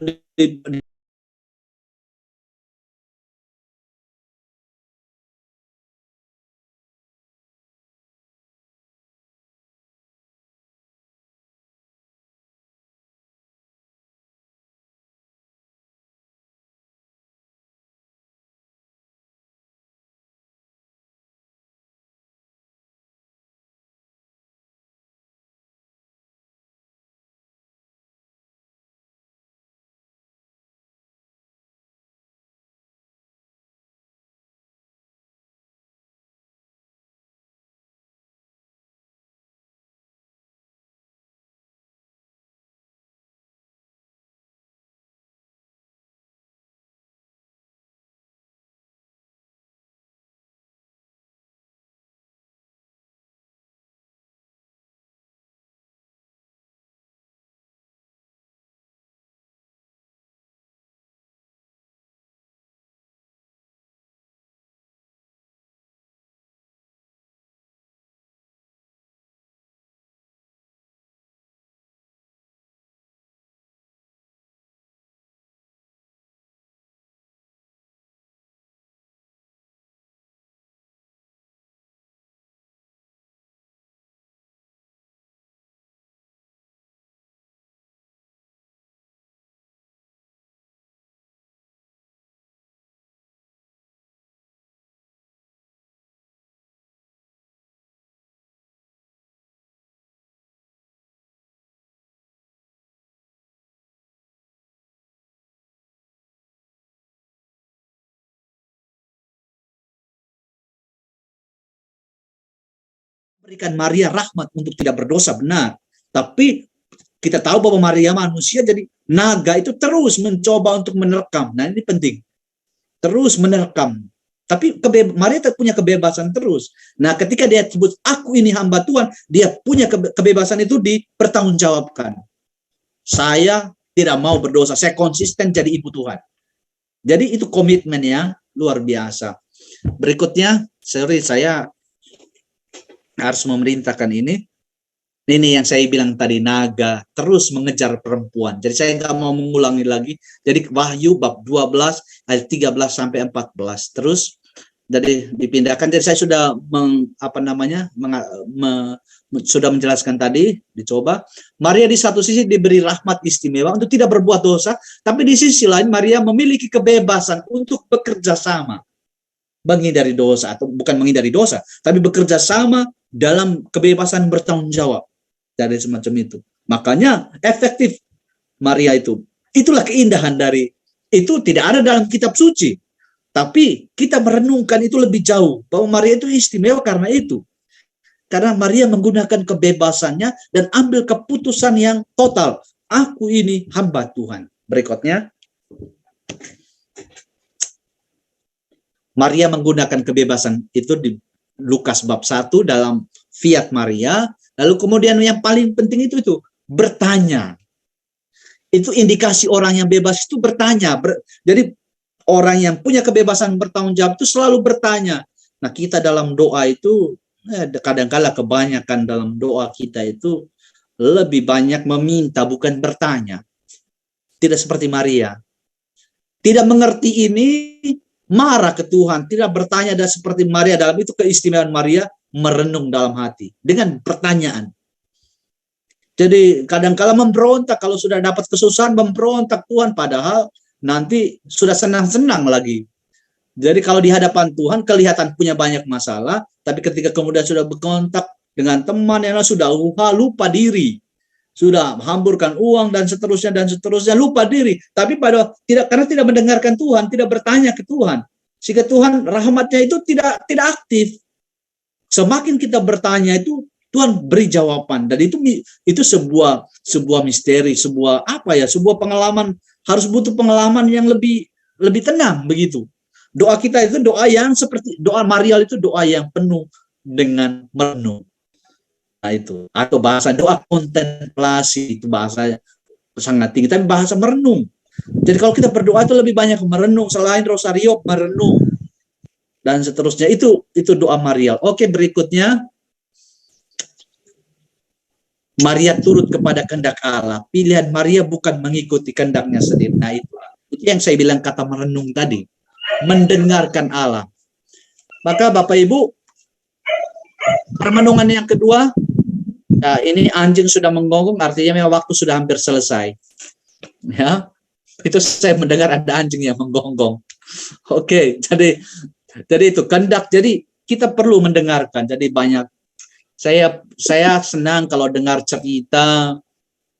berikan Maria rahmat untuk tidak berdosa, benar. Tapi kita tahu bahwa Maria manusia, jadi naga itu terus mencoba untuk menerkam. Nah, ini penting. Terus menerkam. Tapi Maria punya kebebasan terus. Nah, ketika dia sebut, aku ini hamba Tuhan, dia punya kebebasan itu dipertanggungjawabkan. Saya tidak mau berdosa, saya konsisten jadi ibu Tuhan. Jadi itu komitmen yang luar biasa. Berikutnya, saya harus memerintahkan ini. Ini yang saya bilang tadi, naga terus mengejar perempuan. Jadi saya nggak mau mengulangi lagi. Jadi Wahyu bab 12 ayat 13 sampai 14. Terus jadi dipindahkan. Jadi saya sudah sudah menjelaskan tadi, dicoba. Maria di satu sisi diberi rahmat istimewa untuk tidak berbuat dosa, tapi di sisi lain Maria memiliki kebebasan untuk bekerja sama menghindari dosa, atau bukan menghindari dosa, tapi bekerja sama dalam kebebasan bertanggung jawab. Dari semacam itu. Makanya efektif Maria itu. Itulah keindahan dari itu, tidak ada dalam kitab suci. Tapi kita merenungkan itu lebih jauh. Bahwa Maria itu istimewa karena itu. Karena Maria menggunakan kebebasannya dan ambil keputusan yang total. Aku ini hamba Tuhan. Berikutnya. Maria menggunakan kebebasan itu di Lukas bab 1 dalam fiat Maria. Lalu kemudian yang paling penting itu bertanya. Itu indikasi orang yang bebas itu bertanya. Jadi orang yang punya kebebasan bertanggung jawab itu selalu bertanya. Nah, kita dalam doa itu kadang-kala kebanyakan dalam doa kita itu lebih banyak meminta bukan bertanya. Tidak seperti Maria. Tidak mengerti ini, marah ke Tuhan, tidak bertanya, dan seperti Maria dalam itu keistimewaan Maria merenung dalam hati dengan pertanyaan. Jadi kadang-kala memberontak kalau sudah dapat kesusahan, memberontak Tuhan, padahal nanti sudah senang-senang lagi. Jadi kalau di hadapan Tuhan kelihatan punya banyak masalah, tapi ketika kemudian sudah berkontak dengan teman yang sudah lupa diri, sudah hamburkan uang dan seterusnya lupa diri. Tapi karena tidak mendengarkan Tuhan, tidak bertanya ke Tuhan, sehingga Tuhan rahmatnya itu tidak aktif. Semakin kita bertanya itu Tuhan beri jawaban, dan itu sebuah misteri, sebuah pengalaman, harus butuh pengalaman yang lebih tenang begitu. Doa kita itu doa yang seperti doa Maria, itu doa yang penuh dengan merenung. Nah, itu atau bahasa doa kontemplasi, itu bahasa sangat tinggi, tapi bahasa merenung. Jadi kalau kita berdoa itu lebih banyak merenung, selain rosario merenung dan seterusnya. Itu doa Maria. Oke, berikutnya Maria turut kepada kehendak Allah. Pilihan Maria bukan mengikuti kehendaknya sendiri. Nah, itu yang saya bilang kata merenung tadi, mendengarkan Allah. Maka Bapak Ibu, permenungan yang kedua, nah ini anjing sudah menggonggong, artinya memang waktu sudah hampir selesai. Ya, itu saya mendengar ada anjing yang menggonggong. Oke, jadi itu kehendak. Jadi kita perlu mendengarkan. Jadi banyak. Saya senang kalau dengar cerita,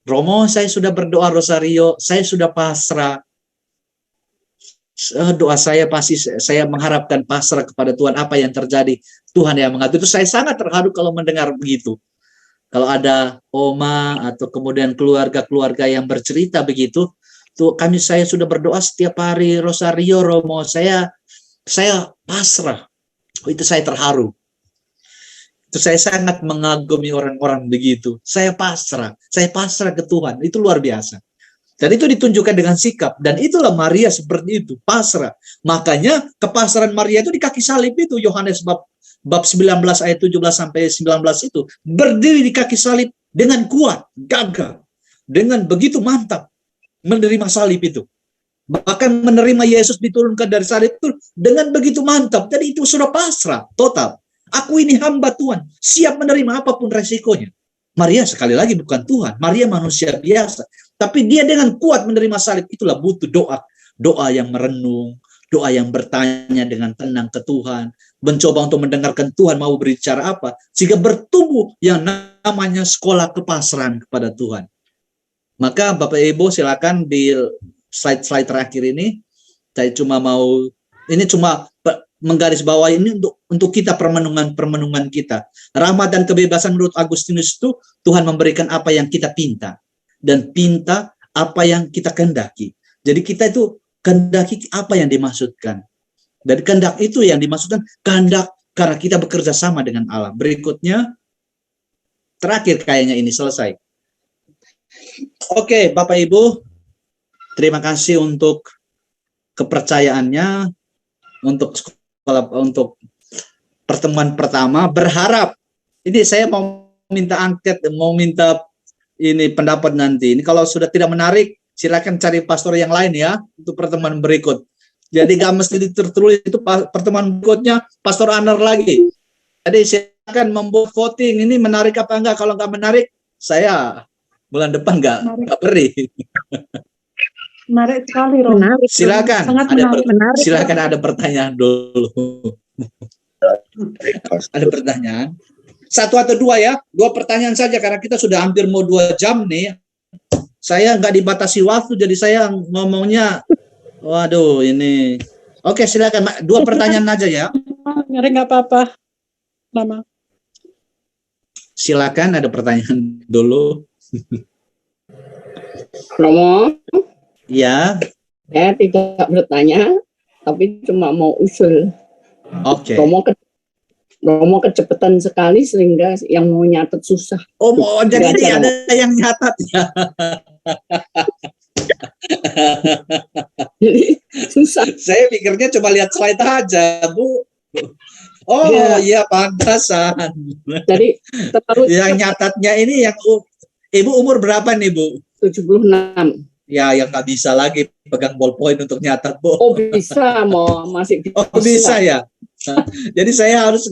Romo, saya sudah berdoa rosario, saya sudah pasrah. Doa saya pasti saya mengharapkan pasrah kepada Tuhan, apa yang terjadi Tuhan yang mengatur. Itu saya sangat terharu kalau mendengar begitu. Kalau ada oma atau kemudian keluarga-keluarga yang bercerita begitu, saya sudah berdoa setiap hari rosario, Romo, saya pasrah. Itu saya terharu. Itu saya sangat mengagumi orang-orang begitu. Saya pasrah ke Tuhan. Itu luar biasa. Dan itu ditunjukkan dengan sikap. Dan itulah Maria seperti itu, pasrah. Makanya kepasrahan Maria itu di kaki salib itu, Yohanes bab 19 ayat 17 sampai 19 itu, berdiri di kaki salib dengan kuat, gagah, dengan begitu mantap menerima salib itu. Bahkan menerima Yesus diturunkan dari salib itu dengan begitu mantap. Jadi itu sudah pasrah total. Aku ini hamba Tuhan, siap menerima apapun resikonya. Maria sekali lagi bukan Tuhan, Maria manusia biasa. Tapi dia dengan kuat menerima salib. Itulah butuh doa yang merenung, doa yang bertanya dengan tenang ke Tuhan, mencoba untuk mendengarkan Tuhan mau berbicara apa, sehingga bertumbuh yang namanya sekolah kepasrahan kepada Tuhan. Maka Bapak Ibu silakan di slide terakhir ini, saya cuma menggarisbawahi ini untuk kita permenungan kita. Rahmat dan kebebasan menurut Agustinus itu Tuhan memberikan apa yang kita pinta dan pinta apa yang kita kehendaki. Jadi kita itu kehendaki apa yang dimaksudkan. Dari kehendak itu yang dimaksudkan kehendak karena kita bekerja sama dengan Allah. Berikutnya, terakhir kayaknya ini selesai. Oke, Bapak Ibu, terima kasih untuk kepercayaannya, untuk sekolah, untuk pertemuan pertama. Berharap, ini saya mau minta angket, mau minta ini pendapat nanti. Ini kalau sudah tidak menarik, silakan cari pastor yang lain ya, untuk pertemuan berikut. Jadi gak mesti tertulis itu pertemuan berikutnya Pastor Anar lagi. Jadi silakan membuat voting ini menarik apa enggak. Kalau nggak menarik, saya bulan depan nggak beri. Menarik sekali, Romo. Silakan. Sangat menarik. Silakan ada pertanyaan dulu. Ada pertanyaan. Satu atau dua ya, 2 pertanyaan saja karena kita sudah hampir mau 2 jam nih. Saya nggak dibatasi waktu, jadi saya ngomongnya. Waduh, ini. Oke, silakan. 2 pertanyaan aja ya. Nyari nggak apa-apa. Lama. Silakan, ada pertanyaan dulu. Romo, Ya, saya tidak bertanya, tapi cuma mau usul. oke. Romo kecepatan sekali sehingga yang mau nyatet susah. Oh, jadi ini ada yang nyatat ya. Jadi susah. Saya pikirnya cuma lihat slide aja, Bu. Oh, iya pantasan. Jadi terlalu Yang nyatatnya ini yang Ibu umur berapa nih, Bu? 76. Ya, yang nggak bisa lagi pegang ballpoint untuk nyatat, Bu. Oh bisa, masih bisa. Oh, bisa ya. Nah, jadi saya harus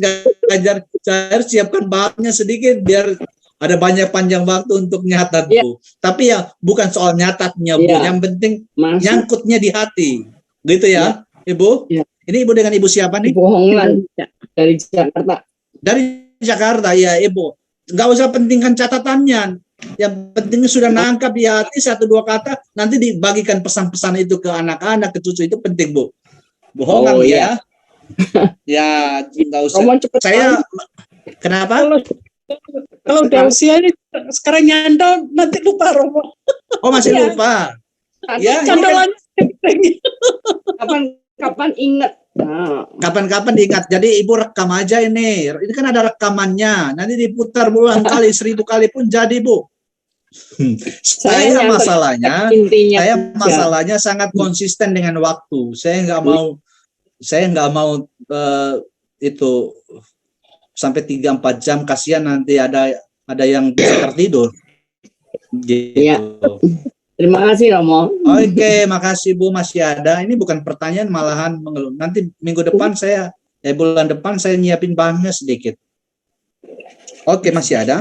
saya harus siapkan bahannya sedikit biar ada banyak panjang waktu untuk nyatat, Bu. Tapi ya bukan soal nyatatnya, Bu. Yang penting nyangkutnya di hati. Gitu ya, Ibu? Ya. Ini Ibu dengan Ibu siapa nih? Ibu Honglan dari Jakarta. Dari Jakarta, ya Ibu. Nggak usah pentingkan catatannya. Yang penting sudah nangkap di hati 1-2 kata, nanti dibagikan pesan-pesan itu ke anak-anak, ke cucu, itu penting, Bu. Bohongan ya. Ya, nggak usah. Saya, kenapa? Kalau udah usia ini sekarang nyantol nanti lupa, Romo. Oh, masih lupa. Ya, Cantolannya Kapan ingat? Nah. Kapan-kapan diingat. Jadi Ibu rekam aja ini. Ini kan ada rekamannya. Nanti diputar berulang kali, 1000 kali pun jadi, Bu. Saya masalahnya sangat konsisten dengan waktu. Saya nggak mau itu sampai 3-4 jam, kasihan nanti ada yang bisa tertidur. Gitu. Ya. Terima kasih, Romo. Oke, makasih Bu, masih ada. Ini bukan pertanyaan, malahan mengeluh. Nanti minggu depan bulan depan saya nyiapin bahannya sedikit. Oke, masih ada.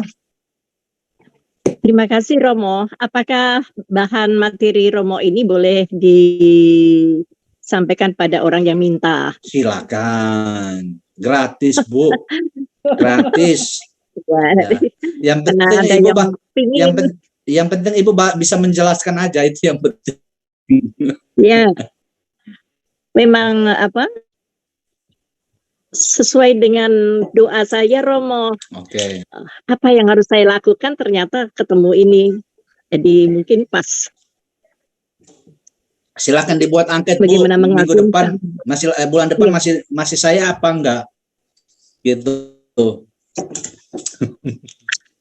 Terima kasih, Romo. Apakah bahan materi Romo ini boleh disampaikan pada orang yang minta? Silakan. Gratis, Bu. Gratis. Ya. Yang penting Ibu bisa menjelaskan aja, itu yang penting. Ya, memang sesuai dengan doa saya, Romo. Oke. Apa yang harus saya lakukan, ternyata ketemu ini. Jadi mungkin pas. Silakan dibuat angket, Bu. Minggu depan bulan depan masih saya apa enggak? Gitu.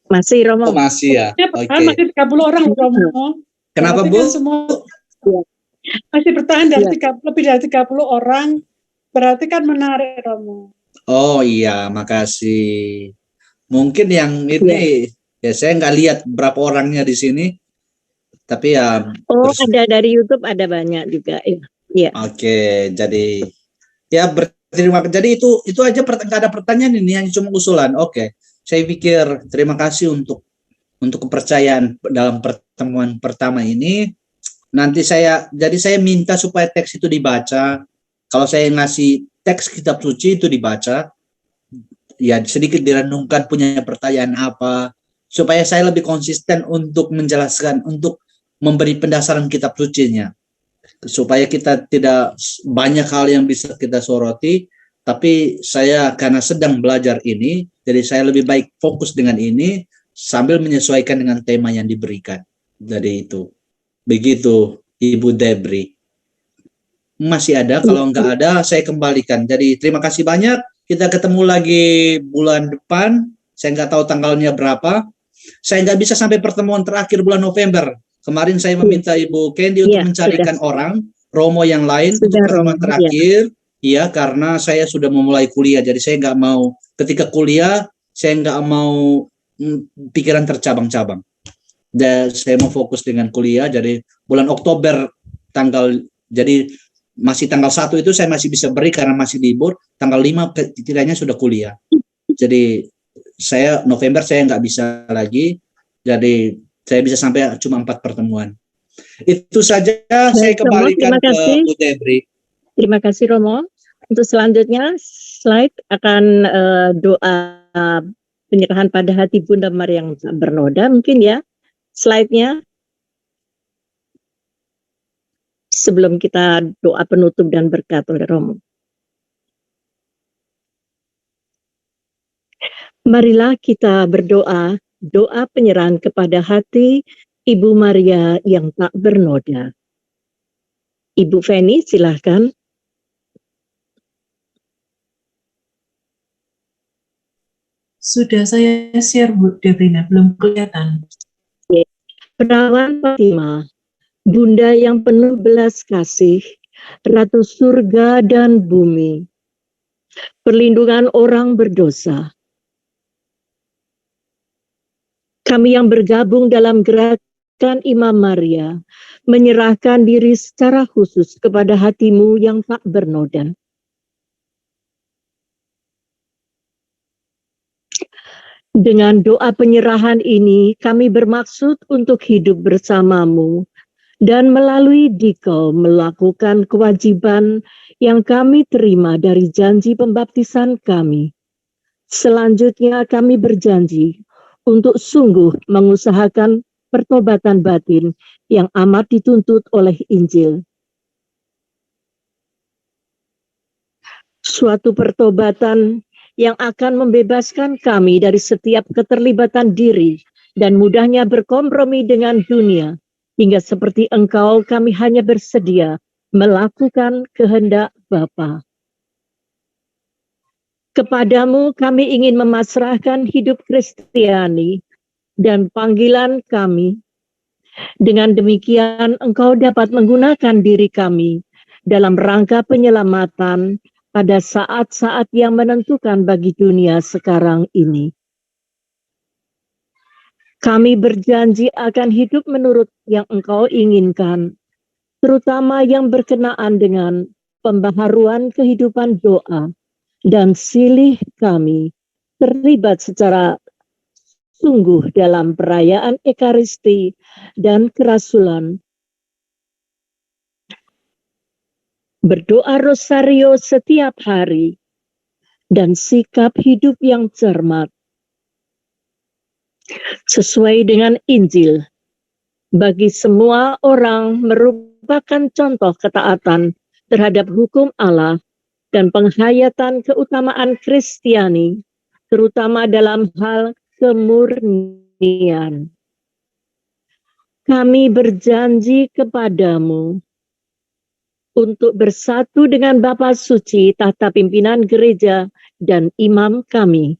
Masih, Romo. Oh, masih ya. Masih 30 orang, Romo. Kenapa, Bu? Semua masih bertahan lebih dari 30 orang. Berarti kan menarik, Romo. Oh iya, makasih. Mungkin yang ini ya saya nggak lihat berapa orangnya di sini. Tapi ya. Oh, ada dari YouTube, ada banyak juga. Iya. Oke, jadi ya berterima kasih. Jadi itu aja, nggak ada pertanyaan, ini hanya cuma usulan. Oke. Saya pikir terima kasih untuk kepercayaan dalam pertemuan pertama ini. Nanti saya minta supaya teks itu dibaca. Kalau saya ngasih teks kitab suci itu dibaca, ya sedikit direnungkan punya pertanyaan apa, supaya saya lebih konsisten untuk menjelaskan, untuk memberi pendasaran kitab sucinya, supaya kita tidak banyak hal yang bisa kita soroti, Tapi saya karena sedang belajar ini, jadi saya lebih baik fokus dengan ini sambil menyesuaikan dengan tema yang diberikan. Jadi itu. Begitu Ibu Debri. Masih ada, kalau nggak ada saya kembalikan. Jadi terima kasih banyak. Kita ketemu lagi bulan depan. Saya nggak tahu tanggalnya berapa. Saya nggak bisa sampai pertemuan terakhir bulan November. Kemarin saya meminta Ibu Candy untuk mencarikan orang Romo yang lain untuk pertemuan terakhir. Iya, karena saya sudah memulai kuliah. Jadi saya nggak mau ketika kuliah saya nggak mau pikiran tercabang-cabang. Dan saya mau fokus dengan kuliah. Jadi bulan Oktober jadi masih tanggal 1 itu saya masih bisa beri karena masih libur. Tanggal 5 tidaknya sudah kuliah. Jadi saya November saya nggak bisa lagi. Jadi saya bisa sampai cuma 4 pertemuan. Itu saja. Saya kembalikan ke Bu Debri. Terima kasih Romo. Untuk selanjutnya slide akan doa penyerahan pada hati Bunda Maria yang tak bernoda. Mungkin ya slide-nya. Sebelum kita doa penutup dan berkat oleh Romo. Marilah kita berdoa, doa penyerahan kepada hati Ibu Maria yang tak bernoda. Ibu Feni, silahkan. Sudah saya share Bu Debrina, belum kelihatan. Perawan Fatima, Bunda yang penuh belas kasih, Ratu surga dan bumi, perlindungan orang berdosa. Kami yang bergabung dalam gerakan Imam Maria, menyerahkan diri secara khusus kepada hatimu yang tak bernoda. Dengan doa penyerahan ini, kami bermaksud untuk hidup bersamamu dan melalui Dikau melakukan kewajiban yang kami terima dari janji pembaptisan kami. Selanjutnya kami berjanji untuk sungguh mengusahakan pertobatan batin yang amat dituntut oleh Injil. Suatu pertobatan yang akan membebaskan kami dari setiap keterlibatan diri dan mudahnya berkompromi dengan dunia, hingga seperti Engkau kami hanya bersedia melakukan kehendak Bapa. Kepadamu kami ingin memasrahkan hidup Kristiani dan panggilan kami. Dengan demikian Engkau dapat menggunakan diri kami dalam rangka penyelamatan pada saat-saat yang menentukan bagi dunia sekarang ini. Kami berjanji akan hidup menurut yang Engkau inginkan, terutama yang berkenaan dengan pembaharuan kehidupan doa dan silih kami terlibat secara sungguh dalam perayaan Ekaristi dan kerasulan, berdoa rosario setiap hari, dan sikap hidup yang cermat sesuai dengan Injil bagi semua orang merupakan contoh ketaatan terhadap hukum Allah dan penghayatan keutamaan Kristiani, terutama dalam hal kemurnian. Kami berjanji kepadamu untuk bersatu dengan Bapa Suci, tahta pimpinan gereja, dan imam kami.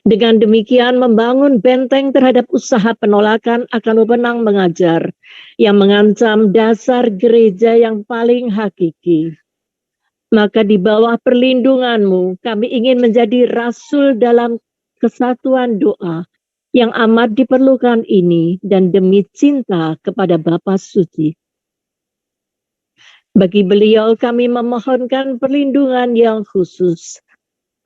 Dengan demikian membangun benteng terhadap usaha penolakan akan wewenang mengajar yang mengancam dasar gereja yang paling hakiki. Maka di bawah perlindunganmu kami ingin menjadi rasul dalam kesatuan doa yang amat diperlukan ini dan demi cinta kepada Bapa Suci. Bagi beliau kami memohonkan perlindungan yang khusus.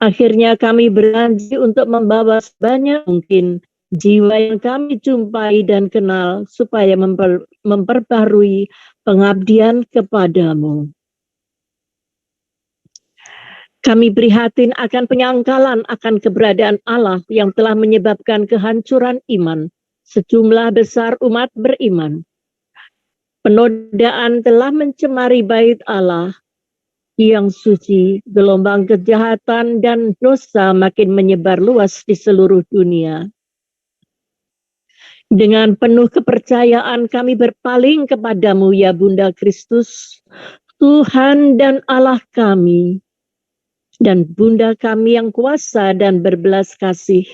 Akhirnya kami berjanji untuk membawa sebanyak mungkin jiwa yang kami jumpai dan kenal supaya memperbarui pengabdian kepadamu. Kami prihatin akan penyangkalan akan keberadaan Allah yang telah menyebabkan kehancuran iman sejumlah besar umat beriman. Penodaan telah mencemari bait Allah yang suci, gelombang kejahatan dan dosa makin menyebar luas di seluruh dunia. Dengan penuh kepercayaan kami berpaling kepadamu ya Bunda Kristus, Tuhan dan Allah kami, dan Bunda kami yang kuasa dan berbelas kasih.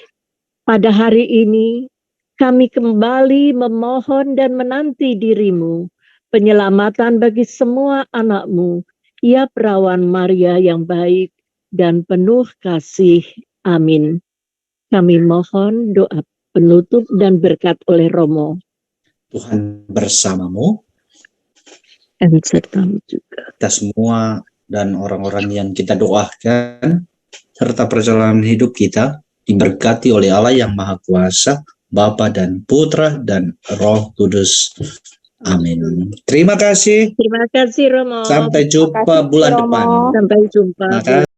Pada hari ini kami kembali memohon dan menanti dirimu, penyelamatan bagi semua anakmu, ya perawan Maria yang baik dan penuh kasih. Amin. Kami mohon doa penutup dan berkat oleh Romo. Tuhan bersamamu, Dan sertamu juga. kita semua dan orang-orang yang kita doakan, serta perjalanan hidup kita diberkati oleh Allah yang Maha Kuasa, Bapa dan Putra dan Roh Kudus. Amin. Terima kasih. Terima kasih Romo. Sampai jumpa bulan depan. Sampai jumpa. Terima kasih.